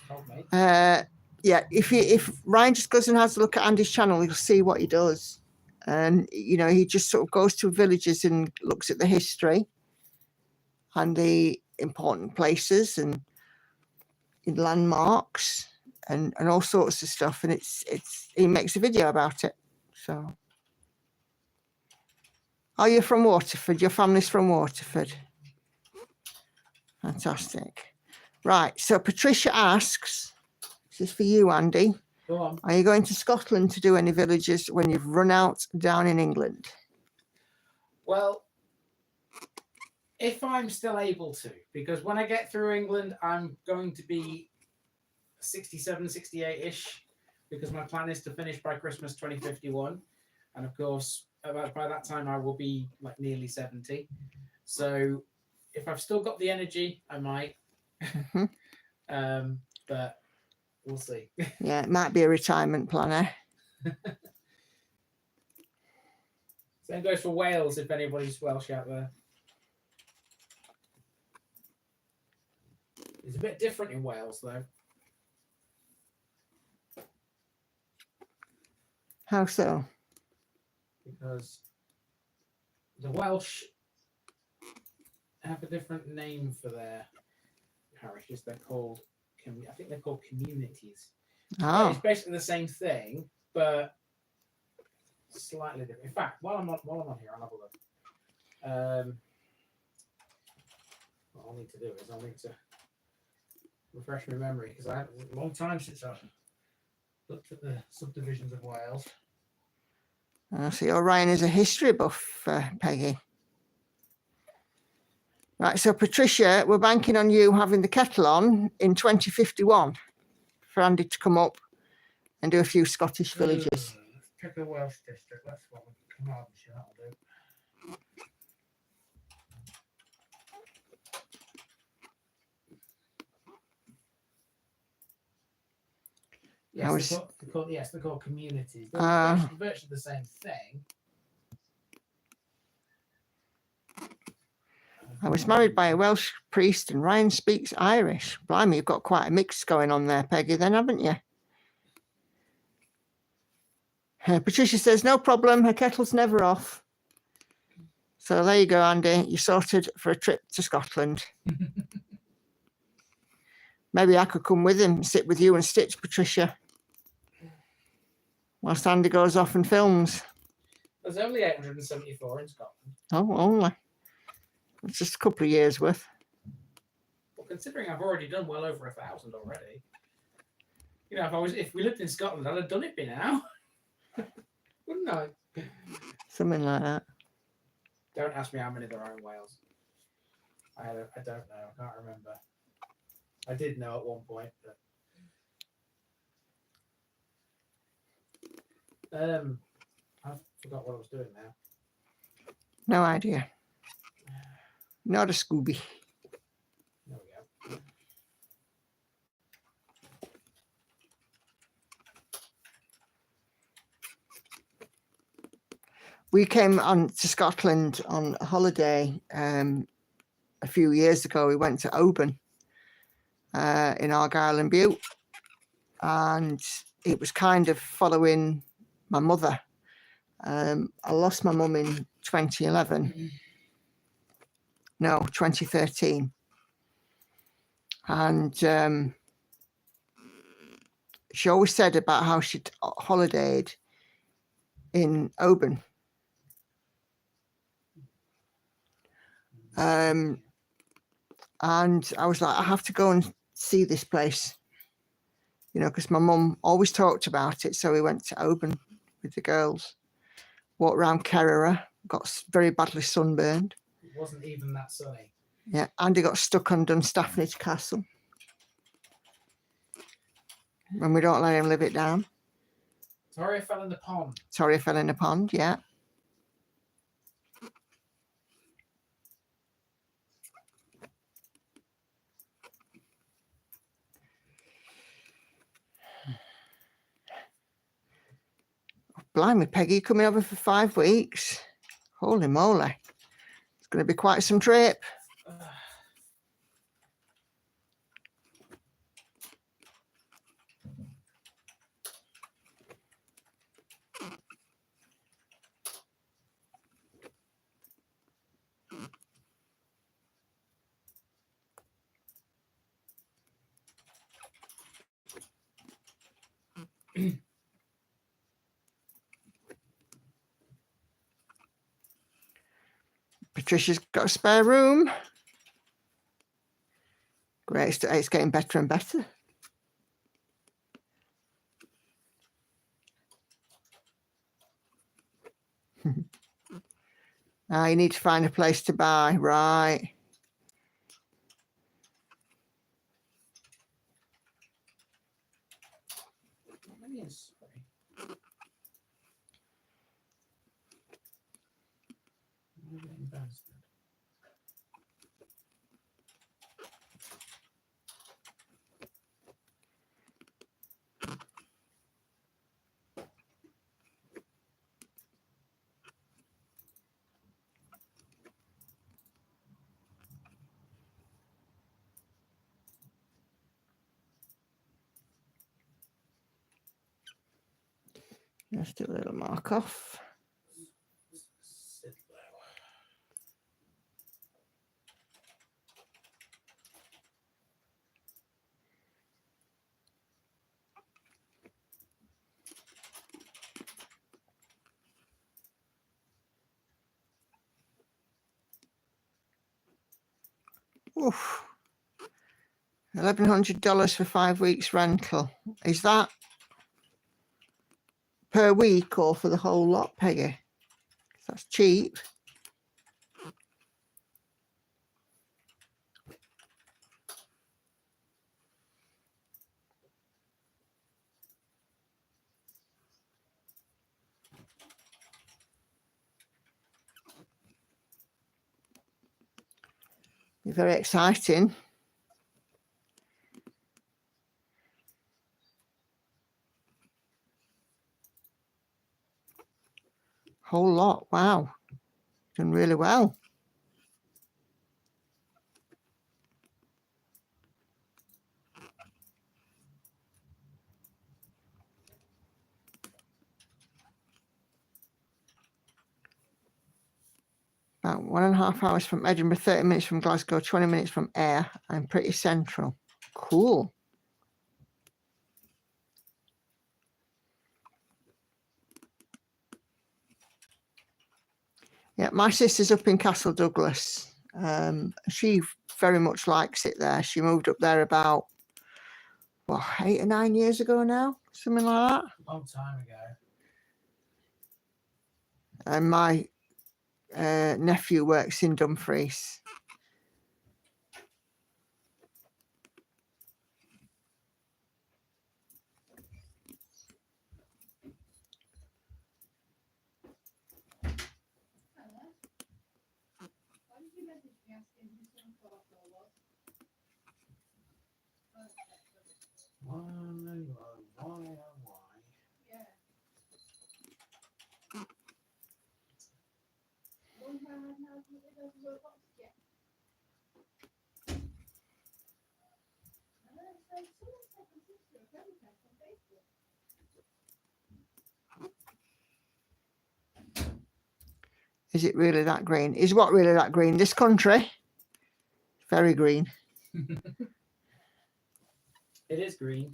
Told me. Yeah, if Ryan just goes and has a look at Andy's channel, you'll see what he does. And you know, he just sort of goes to villages and looks at the history and the important places and landmarks and all sorts of stuff. And he makes a video about it. So, oh, you're from Waterford. Your family's from Waterford. Fantastic. Right. So Patricia asks, this is for you, Andy. Go on. Are you going to Scotland to do any villages when you've run out down in England? Well, If I'm still able to, because when I get through England, I'm going to be 67, 68-ish, because my plan is to finish by Christmas 2051. And of course, by that time, I will be like nearly 70. So if I've still got the energy, I might. But we'll see. Yeah, it might be a retirement plan, eh? Same goes for Wales, if anybody's Welsh out there. It's a bit different in Wales, though. How so? Because the Welsh have a different name for their parishes. They're called, I think they're called communities. Oh, It's basically the same thing, but slightly different. In fact, while I'm on here, I'll have a look. What I'll need to do is I'll need to refresh my memory, because I had a long time since I've looked at the subdivisions of Wales. I see. Orion is a history buff, Peggy. Right, so Patricia, we're banking on you having the kettle on in 2051 for Andy to come up and do a few Scottish villages. Let's pick a Welsh district. That's what we come on, that'll do. Yes, they're called communities. They're virtually the same thing. I was married by a Welsh priest and Ryan speaks Irish. Blimey, you've got quite a mix going on there, Peggy, then, haven't you? Patricia says, no problem, her kettle's never off. So there you go, Andy. You're sorted for a trip to Scotland. Maybe I could come with him, sit with you and stitch Patricia whilst Andy goes off and films. There's only 874 in Scotland. Oh, only. It's just a couple of years worth. Well, considering I've already done well over 1,000 already. You know, if we lived in Scotland, I'd have done it by now. Wouldn't I? Something like that. Don't ask me how many there are in Wales. I don't know. I can't remember. I did know at one point, but I forgot what I was doing now. No idea. Not a Scooby. There we go. We came on to Scotland on a holiday a few years ago. We went to Oban in Argyll and Bute, and it was kind of following my mother. I lost my mum in 2011. No, 2013. And she always said about how she'd holidayed in Oban. And I was like, I have to go and see this place, you know, because my mum always talked about it. So we went to Oban with the girls, walked around Kerrera, got very badly sunburned. It wasn't even that sunny. Yeah, Andy got stuck on Dunstafnage Castle. And we don't let him live it down. Sorry, I fell in the pond. Sorry, I fell in a pond, yeah. Blimey, Peggy, you coming over for 5 weeks? Holy moly. It's going to be quite some trip. Patricia's got a spare room. Great, it's getting better and better. Ah, you need to find a place to buy, right? Sorry. Let's do a little mark off. Oof. $1,100 for 5 weeks rental. Is that per week or for the whole lot, Peggy? That's cheap. Very exciting. Whole lot. Wow. Done really well. About 1.5 hours from Edinburgh, 30 minutes from Glasgow, 20 minutes from Ayr. I'm pretty central. Cool. Yeah, my sister's up in Castle Douglas. She very much likes it there. She moved up there about, 8 or 9 years ago now, something like that. Long time ago. And my nephew works in Dumfries. Is it really that green? Is what really that green? This country? Very green. It is green.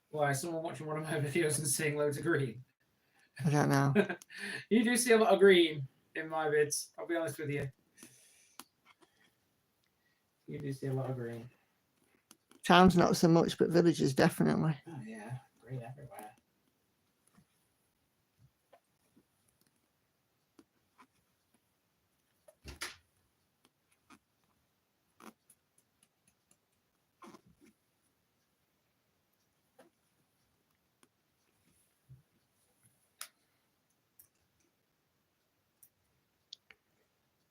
Why? Is someone watching one of my videos and seeing loads of green? I don't know. You do see a lot of green in my vids. I'll be honest with you. You do see a lot of green. Towns not so much, but villages definitely. Oh yeah, green everywhere.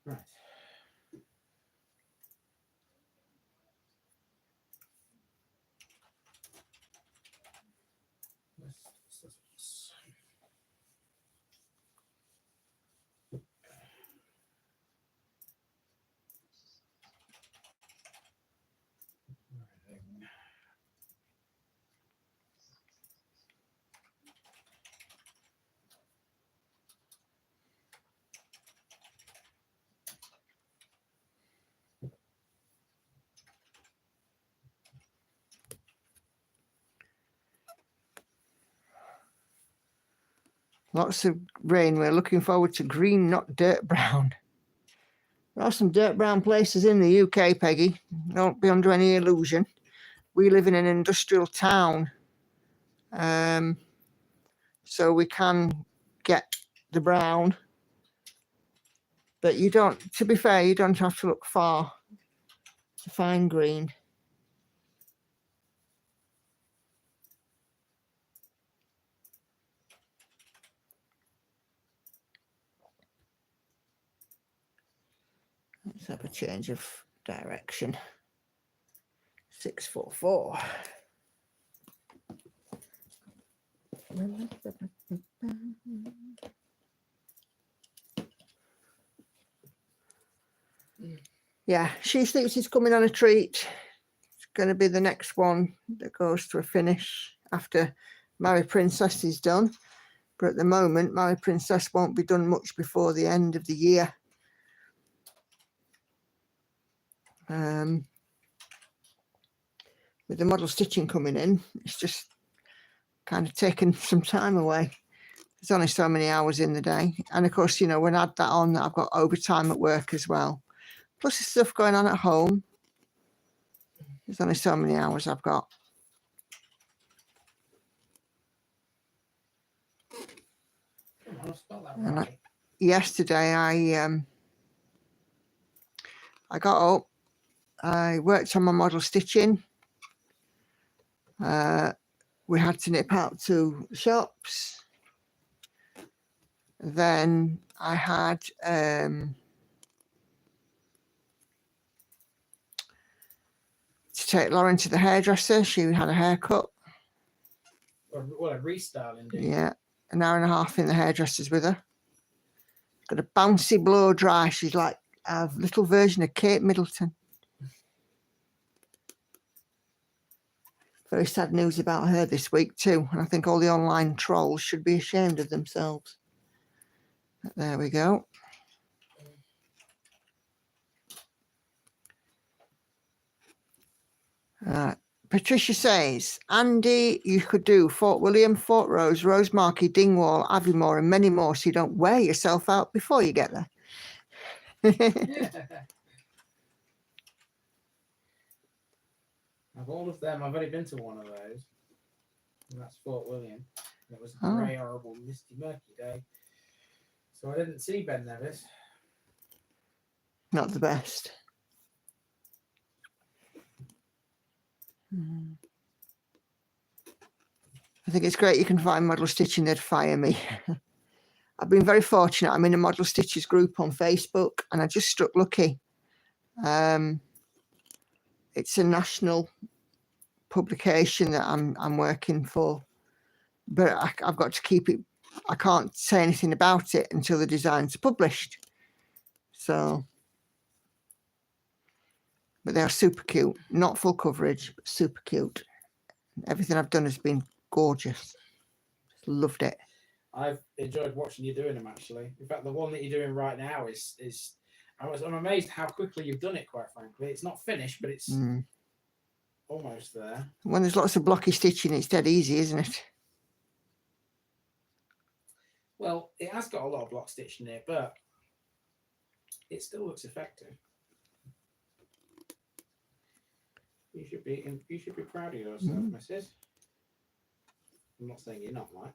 Right. Lots of rain. We're looking forward to green, not dirt brown. There are some dirt brown places in the UK, Peggy. Don't be under any illusion. We live in an industrial town. So we can get the brown. But you don't, to be fair, you don't have to look far to find green. Let's have a change of direction. 644. Yeah, she thinks he's coming on a treat. It's going to be the next one that goes to a finish after Mary Princess is done. But at the moment, Mary Princess won't be done much before the end of the year. With the model stitching coming in, it's just kind of taken some time away. There's only so many hours in the day. And of course, you know, when I add that on, I've got overtime at work as well. Plus the stuff going on at home. There's only so many hours I've got. I'll spell that And right. Yesterday, I got up. I worked on my model stitching. We had to nip out to shops. Then I had to take Lauren to the hairdresser. She had a haircut. Well, a restyling, do you? Yeah, an hour and a half in the hairdresser's with her. Got a bouncy blow dry. She's like a little version of Kate Middleton. Very sad news about her this week too. And I think all the online trolls should be ashamed of themselves. But there we go. Patricia says, Andy, you could do Fort William, Fort Rose, Rosemarkie, Dingwall, Aviemore, and many more, so you don't wear yourself out before you get there. Of all of them, I've only been to one of those. And that's Fort William. And it was a Oh. grey, horrible, misty, murky day. So I didn't see Ben Nevis. Not the best. I think it's great you can find model stitching that'd fire me. I've been very fortunate. I'm in a model stitchers group on Facebook and I just struck lucky. It's a national publication that I'm working for, but I've got to keep it. I can't say anything about it until the designs are published. So, but they are super cute. Not full coverage, but super cute. Everything I've done has been gorgeous. Just loved it. I've enjoyed watching you doing them, actually. In fact, the one that you're doing right now is I'm amazed how quickly you've done it, quite frankly. It's not finished, but it's almost there. When there's lots of blocky stitching, it's dead easy, isn't it? Well, it has got a lot of block stitching in it, but it still looks effective. You should be proud of yourself, Mrs. I'm not saying you're not, Mike.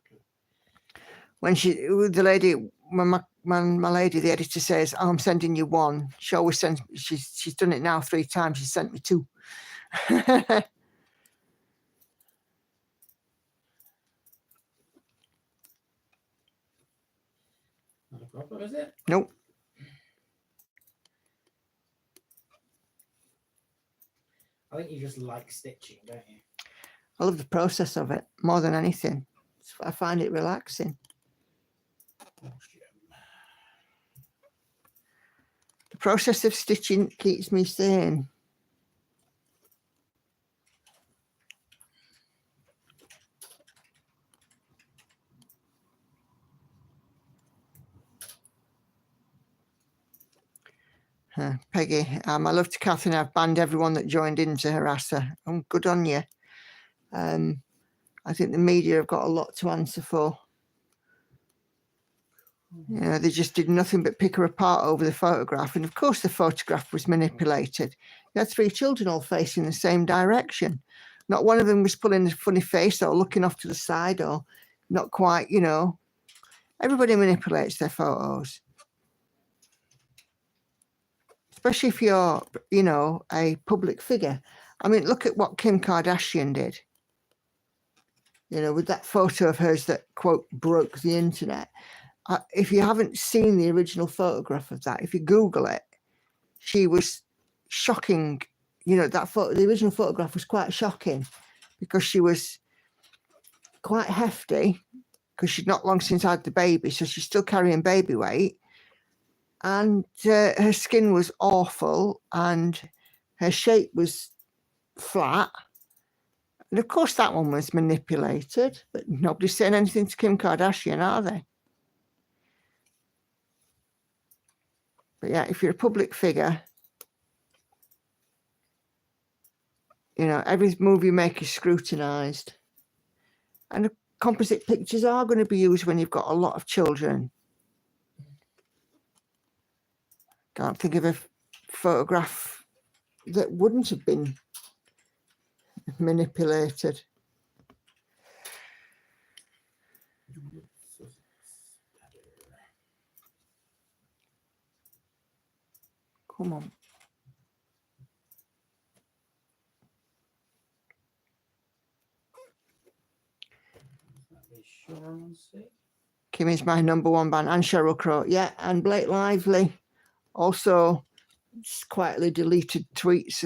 When the lady, when my lady, the editor says, "Oh, I'm sending you one," she always sends. She's done it now 3 times. She sent me 2. Not a problem, is it? Nope. I think you just like stitching, don't you? I love the process of it more than anything. I find it relaxing. The process of stitching keeps me sane. Peggy, my love to Catherine. I've banned everyone that joined in to harass her. Good on you. I think the media have got a lot to answer for. You know, they just did nothing but pick her apart over the photograph. And of course the photograph was manipulated. You had 3 children all facing the same direction. Not one of them was pulling a funny face or looking off to the side or not quite, you know. Everybody manipulates their photos. especially if you're, you know, a public figure. I mean, look at what Kim Kardashian did, you know, with that photo of hers that, quote, broke the internet. If you haven't seen the original photograph of that, if you Google it, she was shocking. You know, that photo, the original photograph was quite shocking because she was quite hefty because she'd not long since had the baby, so she's still carrying baby weight. And her skin was awful and her shape was flat. And of course that one was manipulated, but nobody's saying anything to Kim Kardashian, are they? But yeah, if you're a public figure, you know, every move you make is scrutinised. And composite pictures are going to be used when you've got a lot of children. Can't think of a photograph that wouldn't have been manipulated. Come on. Kim is my number one band, and Sheryl Crow. Yeah, and Blake Lively also quietly deleted tweets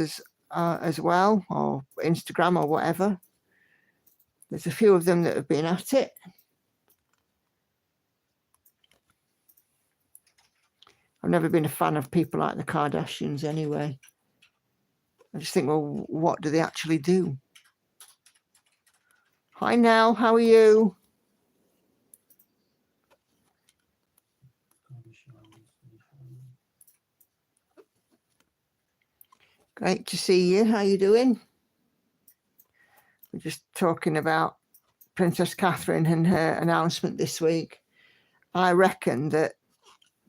as well, or Instagram or whatever. There's a few of them that have been at it. I've never been a fan of people like the Kardashians anyway. I just think, well, what do they actually do? Hi, Nell, how are you? Great to see you. How you doing? We're just talking about Princess Catherine and her announcement this week. I reckon that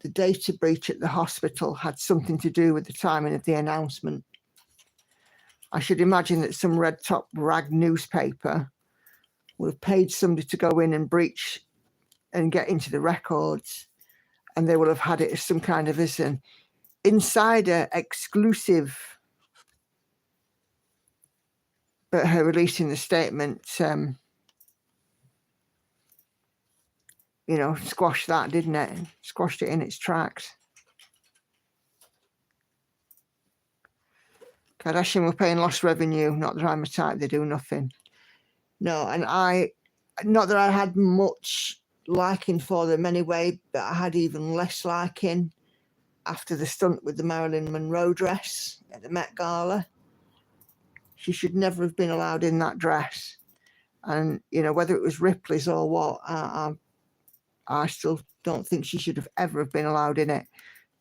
the data breach at the hospital had something to do with the timing of the announcement. I should imagine that some red top rag newspaper would have paid somebody to go in and breach and get into the records, and they will have had it as some kind of as an insider exclusive. But her releasing the statement, you know, squashed that, didn't it? Squashed it in its tracks. Kardashian were paying lost revenue. Not that I'm a type, they do nothing. No, and not that I had much liking for them anyway, but I had even less liking after the stunt with the Marilyn Monroe dress at the Met Gala. She should never have been allowed in that dress. And, you know, whether it was Ripley's or what, I still don't think she should have ever have been allowed in it.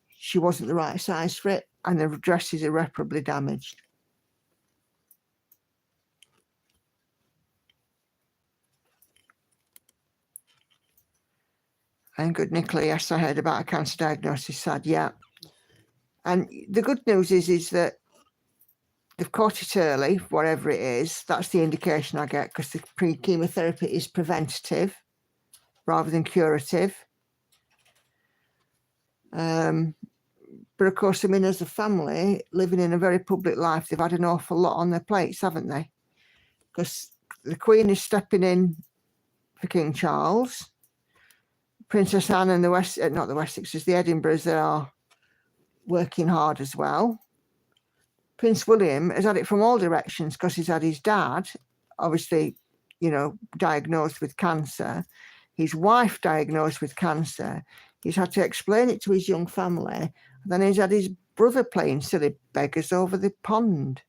She wasn't the right size for it, and the dress is irreparably damaged. And good, Nicola, yes, I heard about a cancer diagnosis, sad, yeah. And the good news is that they've caught it early, whatever it is. That's the indication I get, because the pre-chemotherapy is preventative rather than curative. But of course, I mean, as a family living in a very public life, they've had an awful lot on their plates, haven't they? Because the Queen is stepping in for King Charles. Princess Anne and the not the Wessexes, the Edinburghs, they are working hard as well. Prince William has had it from all directions because he's had his dad, obviously, you know, diagnosed with cancer, his wife diagnosed with cancer. He's had to explain it to his young family. And then he's had his brother playing silly beggars over the pond.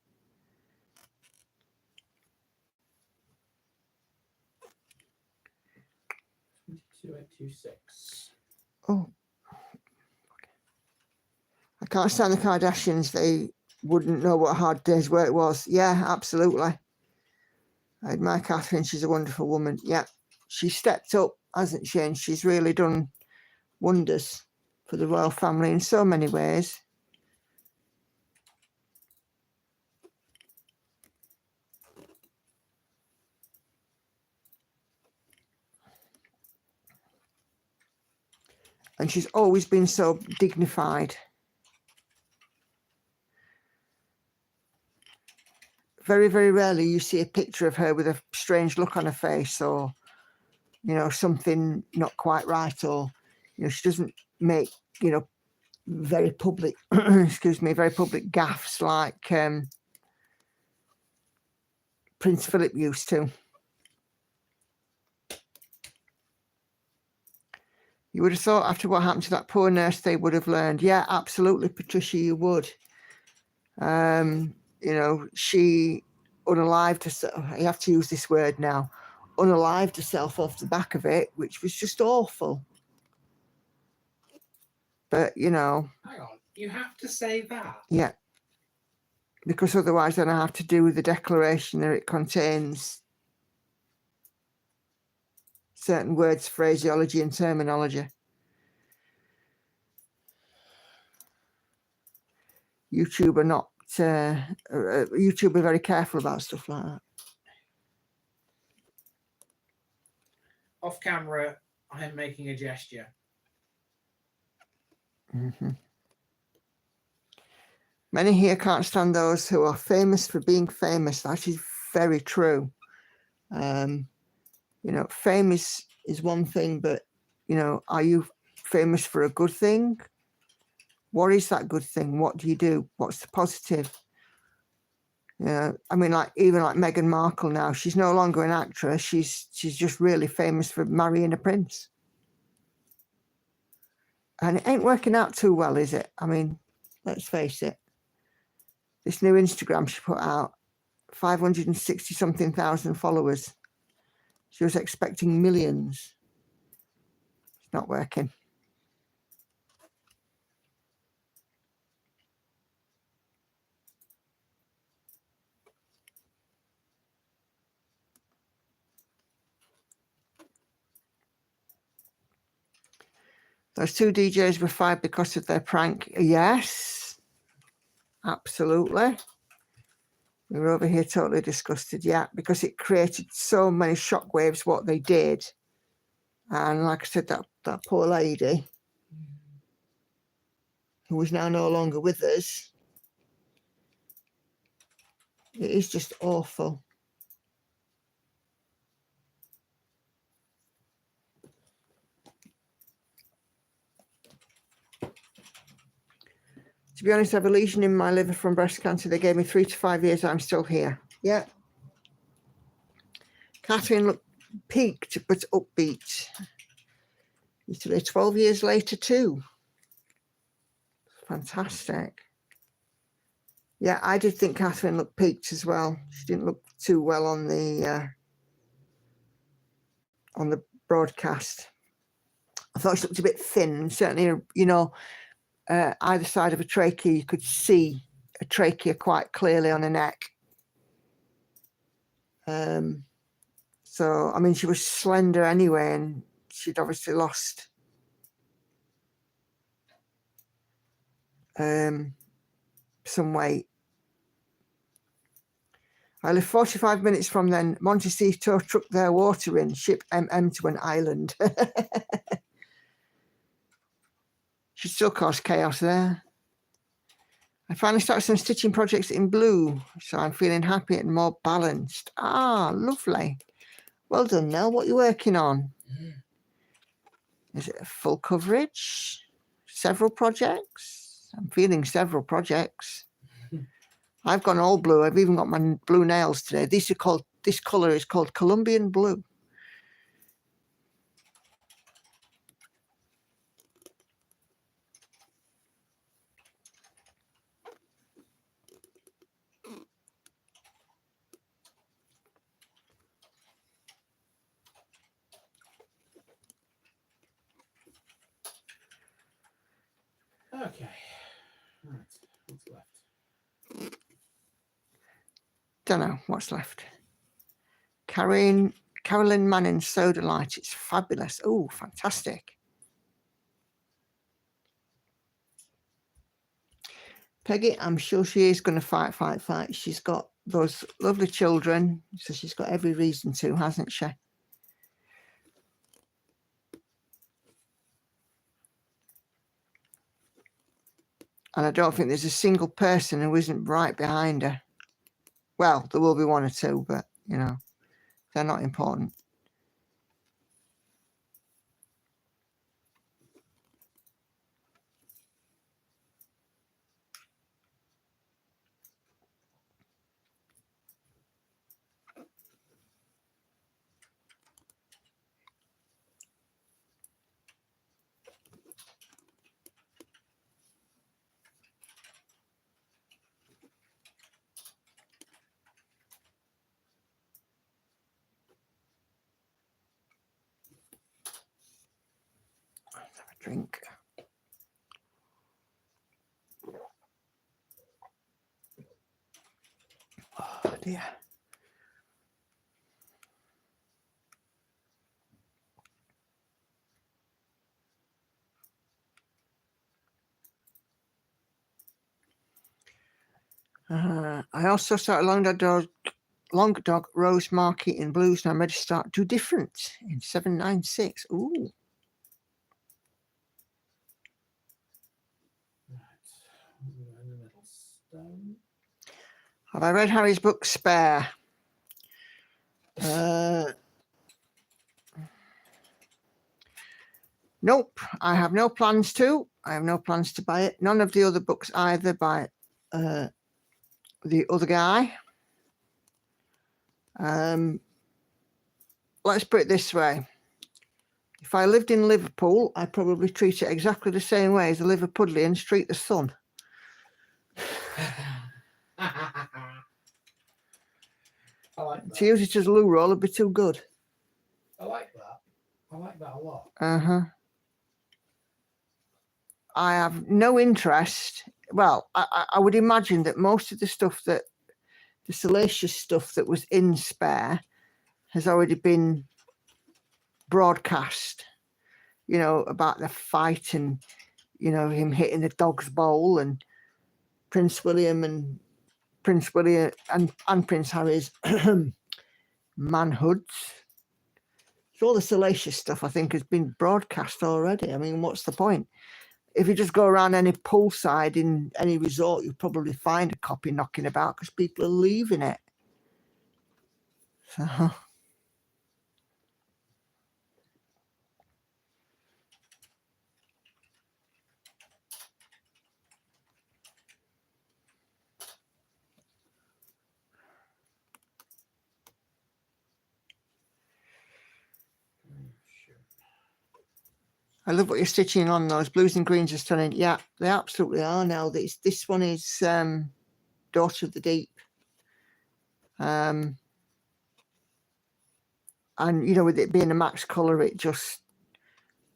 Oh. I can't stand the Kardashians. They wouldn't know what a hard day's work was. Yeah, absolutely. I admire Catherine. She's a wonderful woman. Yeah, she stepped up, hasn't she? And she's really done wonders for the royal family in so many ways. And she's always been so dignified. very, very rarely you see a picture of her with a strange look on her face, or, you know, something not quite right, or, you know, she doesn't make, you know, very public, excuse me, very public gaffes like Prince Philip used to. You would have thought after what happened to that poor nurse, they would have learned. Yeah, absolutely, Patricia, you would. You know, she unalived herself. I have to use this word now. Unalived herself off the back of it, which was just awful. But, you know. Hang on, you have to say that? Yeah. Because otherwise then I have to do the declaration that it contains certain words, phraseology and terminology. YouTube are not, YouTube are very careful about stuff like that. Off camera, I am making a gesture. Many here can't stand those who are famous for being famous. That is very true. You know, fame is one thing, but, you know, are you famous for a good thing? What is that good thing? What do you do? What's the positive? Yeah, I mean, like even like Meghan Markle now, she's no longer an actress. She's just really famous for marrying a prince. And it ain't working out too well, is it? I mean, let's face it. This new Instagram she put out, 560 something thousand followers. She was expecting millions. It's not working. Those two DJs were fired because of their prank. Yes, absolutely. We were over here totally disgusted. Yeah, because it created so many shockwaves what they did. And like I said, that poor lady, who is now no longer with us, it is just awful. To be honest, I have a lesion in my liver from breast cancer. They gave me 3 to 5 years. I'm still here. Yeah. Catherine looked peaked but upbeat. Literally 12 years later too. Fantastic. Yeah, I did think Catherine looked peaked as well. She didn't look too well on the broadcast. I thought she looked a bit thin. Certainly, you know, either side of a trachea, you could see a trachea quite clearly on her neck. So, I mean, she was slender anyway, and she'd obviously lost some weight. I live 45 minutes from then. Montecito took their water in, ship MM to an island. Should still cause chaos there. I finally started some stitching projects in blue, so I'm feeling happy and more balanced. Ah, lovely. Well done, Nell. What are you working on? Is it a full coverage? Several projects? I'm feeling several projects. I've gone all blue. I've even got my blue nails today. This color is called Colombian blue. Okay. Right. What's left? Don't know what's left. Carolyn Manning Soda Light. It's fabulous. Oh, fantastic. Peggy, I'm sure she is going to fight. She's got those lovely children, so she's got every reason to, hasn't she? And I don't think there's a single person who isn't right behind her. Well, there will be one or two, but, you know, they're not important. Let's have a drink. Oh dear. I also started Long Dog Rose Market in Blues, and I'm ready to start Do Different in 796. Ooh. Right. In the middle stone. Have I read Harry's book Spare? Nope, I have no plans to. I have no plans to buy it. None of the other books either by the other guy. Let's put it this way. If I lived in Liverpool, I'd probably treat it exactly the same way as a Liverpudlians treat the sun. I like that. To use it as a loo roll would be too good. I like that. I like that a lot. I have no interest. Well, I would imagine that most of the stuff that the salacious stuff that was in Spare has already been broadcast, you know, about the fight and, you know, him hitting the dog's bowl and Prince William and Prince Harry's manhoods. So all the salacious stuff, I think, has been broadcast already. I mean, what's the point? If you just go around any poolside in any resort, you'll probably find a copy knocking about because people are leaving it. So, I love what you're stitching on those. Blues and greens are stunning. Yeah, they absolutely are now. This one is Daughter of the Deep. And, you know, with it being a max colour, it just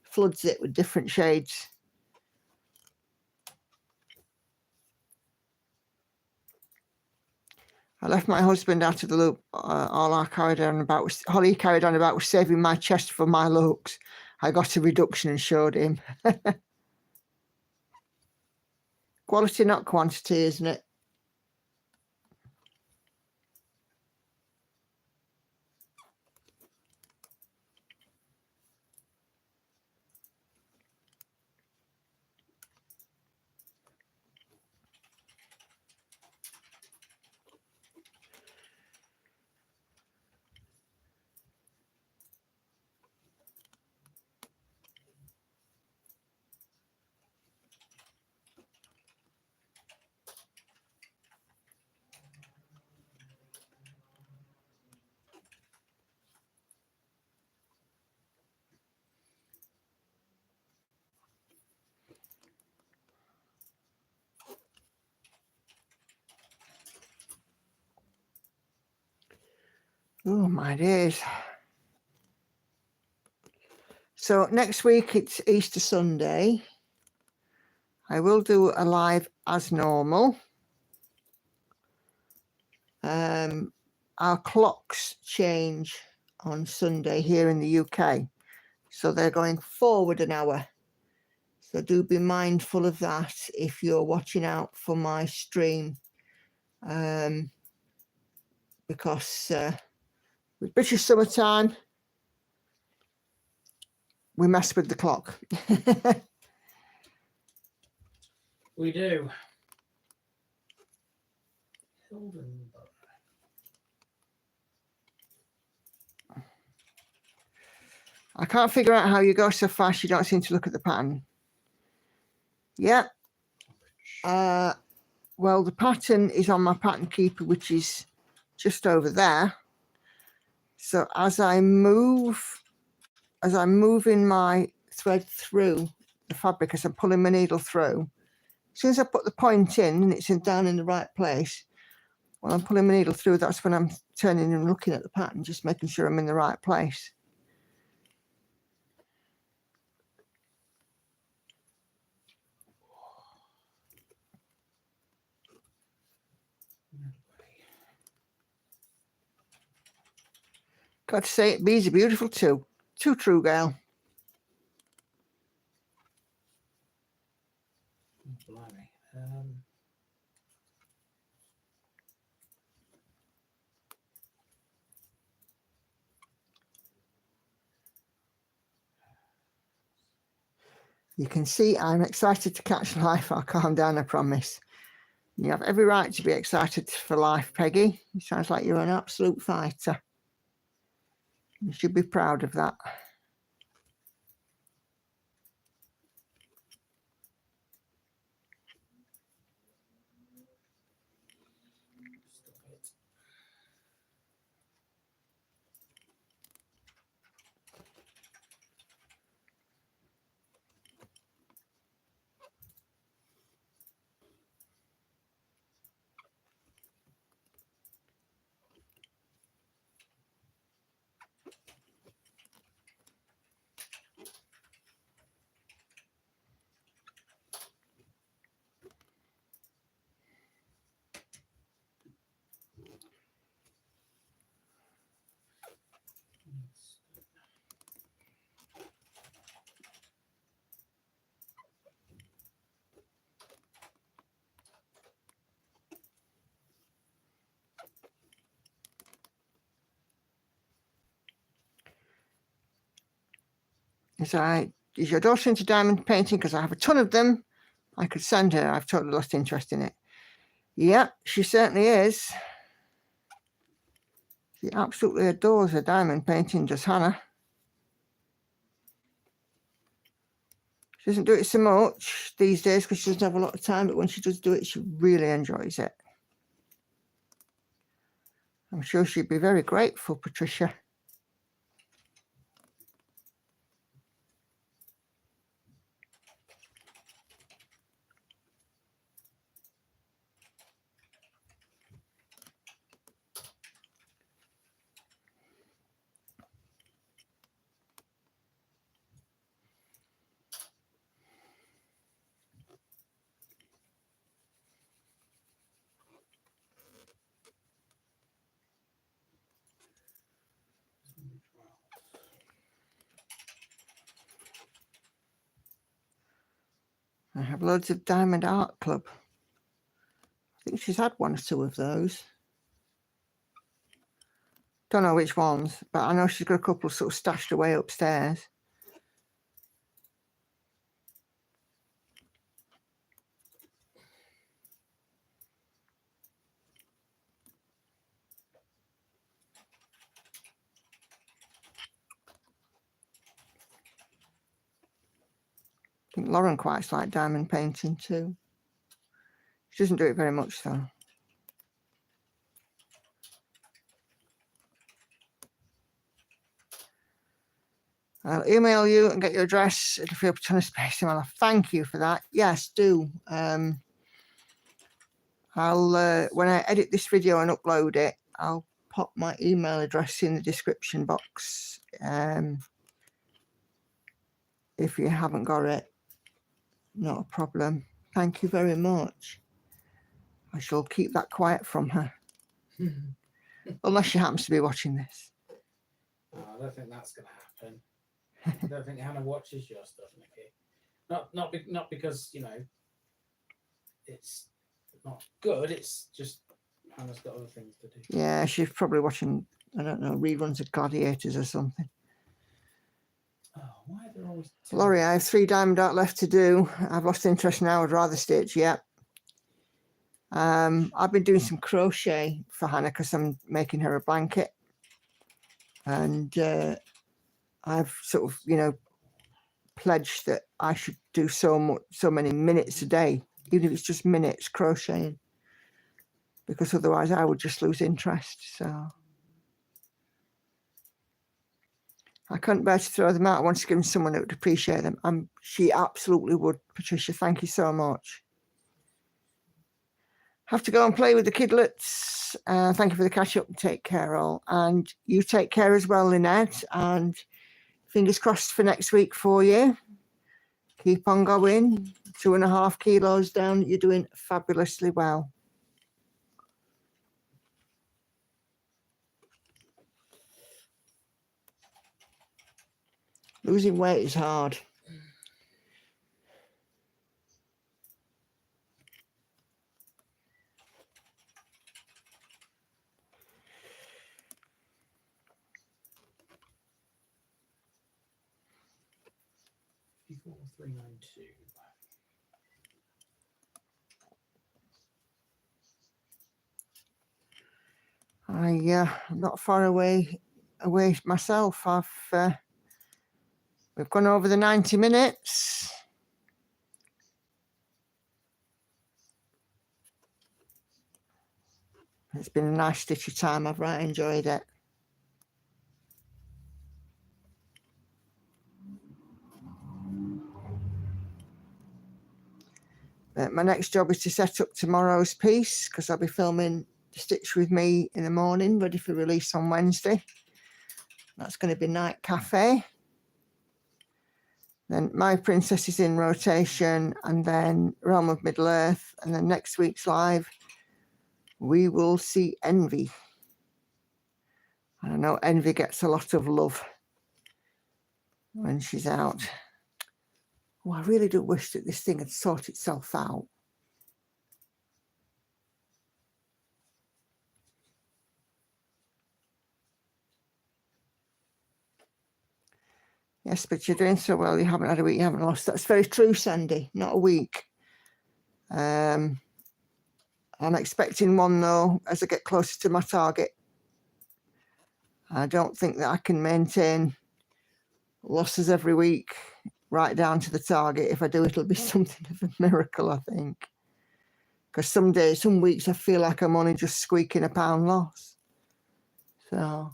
floods it with different shades. I left my husband out of the loop. Holly carried on about was saving my chest for my looks. I got a reduction and showed him. Quality, not quantity, isn't it? Oh, my days. So next week, it's Easter Sunday. I will do a live as normal. Our clocks change on Sunday here in the UK. So they're going forward an hour. So do be mindful of that if you're watching out for my stream. Because with British summertime, we mess with the clock. We do. Hildenburg. I can't figure out how you go so fast you don't seem to look at the pattern. Yeah. Well, the pattern is on my pattern keeper, which is just over there. So as I move in my thread through the fabric, as I'm pulling my needle through, as soon as I put the point in and it's down in the right place, when I'm pulling my needle through, that's when I'm turning and looking at the pattern, just making sure I'm in the right place. Got to say, it bees are beautiful too. Too true, girl. Blimey. You can see I'm excited to catch life. I'll calm down, I promise. You have every right to be excited for life, Peggy. It sounds like you're an absolute fighter. You should be proud of that. Stop it. Is your daughter into diamond painting? Because I have a ton of them. I could send her. I've totally lost interest in it. Yeah, she certainly is. She absolutely adores her diamond painting, does Hannah. She doesn't do it so much these days because she doesn't have a lot of time, but when she does do it, she really enjoys it. I'm sure she'd be very grateful, Patricia. I have loads of Diamond Art Club. I think she's had one or two of those. Don't know which ones, but I know she's got a couple sort of stashed away upstairs. I think Lauren quite likes diamond painting too. She doesn't do it very much though. I'll email you and get your address. It'll free up a ton of space in my life. Thank you for that. Yes, do. I'll when I edit this video and upload it, I'll pop my email address in the description box. If you haven't got it, not a problem. Thank you very much. I shall keep that quiet from her. Unless she happens to be watching this. Oh, I don't think that's going to happen. I don't think Hannah watches your stuff, Nikki. Not because, you know, it's not good. It's just Hannah's got other things to do. Yeah, she's probably watching, I don't know, reruns of Gladiators or something. Oh, why are there always Laurie, I have 3 diamond art left to do. I've lost interest now. I'd rather stitch. Yeah. I've been doing some crochet for Hannah because I'm making her a blanket. And I've sort of, you know, pledged that I should do so many minutes a day, even if it's just minutes crocheting, because otherwise I would just lose interest. So I couldn't bear to throw them out. I wanted to give them someone that would appreciate them. She absolutely would. Patricia, thank you so much. Have to go and play with the kidlets. Thank you for the catch up. Take care, all. And you take care as well, Lynette. And fingers crossed for next week for you. Keep on going. 2.5 kilos down. You're doing fabulously well. Losing weight is hard. I'm not far away myself. We've gone over the 90 minutes. It's been a nice stitchy time. I've really enjoyed it. My next job is to set up tomorrow's piece, because I'll be filming the Stitch with Me in the morning, ready for release on Wednesday. That's going to be Night Cafe. Then My Princess is in rotation, and then Realm of Middle Earth, and then next week's live, we will see Envy. I know Envy gets a lot of love when she's out. Oh, I really do wish that this thing had sorted itself out. Yes, but you're doing so well. You haven't had a week, you haven't lost. That's very true, Sandy. Not a week. I'm expecting one, though, as I get closer to my target. I don't think that I can maintain losses every week right down to the target. If I do, it'll be something of a miracle, I think. Because some days, some weeks, I feel like I'm only just squeaking a pound loss. So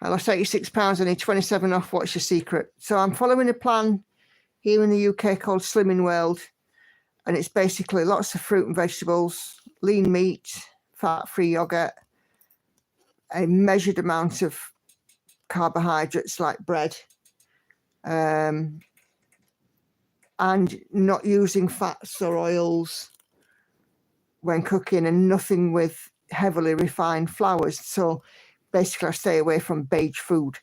I lost £86. I need 27 off. What's your secret? So I'm following a plan here in the UK called Slimming World. And it's basically lots of fruit and vegetables, lean meat, fat-free yogurt, a measured amount of carbohydrates like bread, and not using fats or oils when cooking, and nothing with heavily refined flours. So basically I stay away from beige food.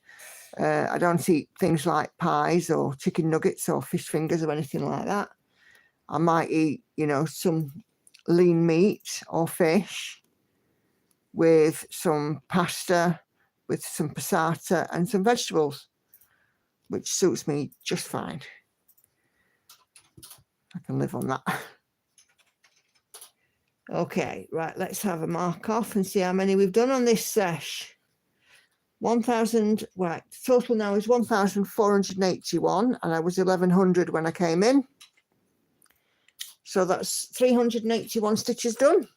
I don't eat things like pies or chicken nuggets or fish fingers or anything like that. I might eat, you know, some lean meat or fish with some pasta, with some passata and some vegetables, which suits me just fine. I can live on that. Okay, right, let's have a mark off and see how many we've done on this sesh. 1,000, right, the total now is 1,481, and I was 1,100 when I came in. So that's 381 stitches done,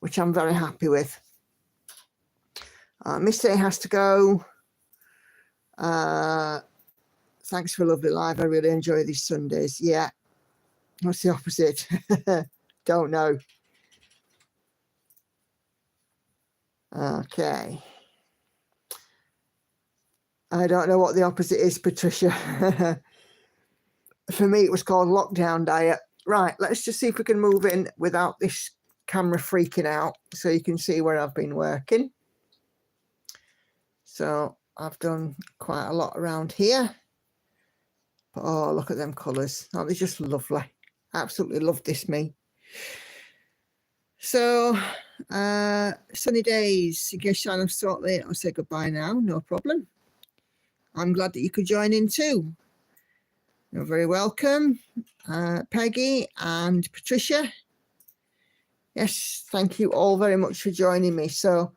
which I'm very happy with. Miss A has to go. Thanks for a lovely live. I really enjoy these Sundays. Yeah. What's the opposite? Don't know. Okay. I don't know what the opposite is, Patricia. For me, it was called lockdown diet. Right, let's just see if we can move in without this camera freaking out so you can see where I've been working. So I've done quite a lot around here. But oh, look at them colours. Oh, they're just lovely. Absolutely love this, me. So, sunny days. In case I'm sort late, I'll say goodbye now. No problem. I'm glad that you could join in too. You're very welcome, Peggy and Patricia. Yes, thank you all very much for joining me. So,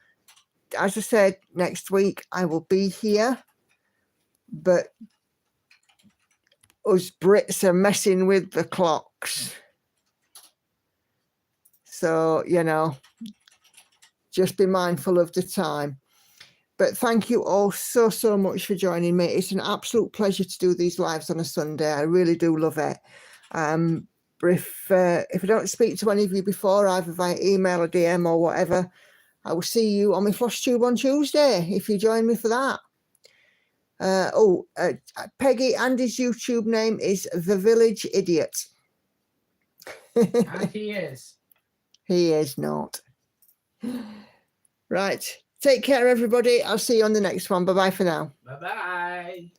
as I said, next week I will be here, but us Brits are messing with the clocks. So, you know, just be mindful of the time. But thank you all so, so much for joining me. It's an absolute pleasure to do these lives on a Sunday. I really do love it. But if I don't speak to any of you before, either via email or DM or whatever, I will see you on my Floss Tube on Tuesday, if you join me for that. Peggy, Andy's YouTube name is The Village Idiot. And he is. He is not. Right. Take care, everybody. I'll see you on the next one. Bye-bye for now. Bye-bye.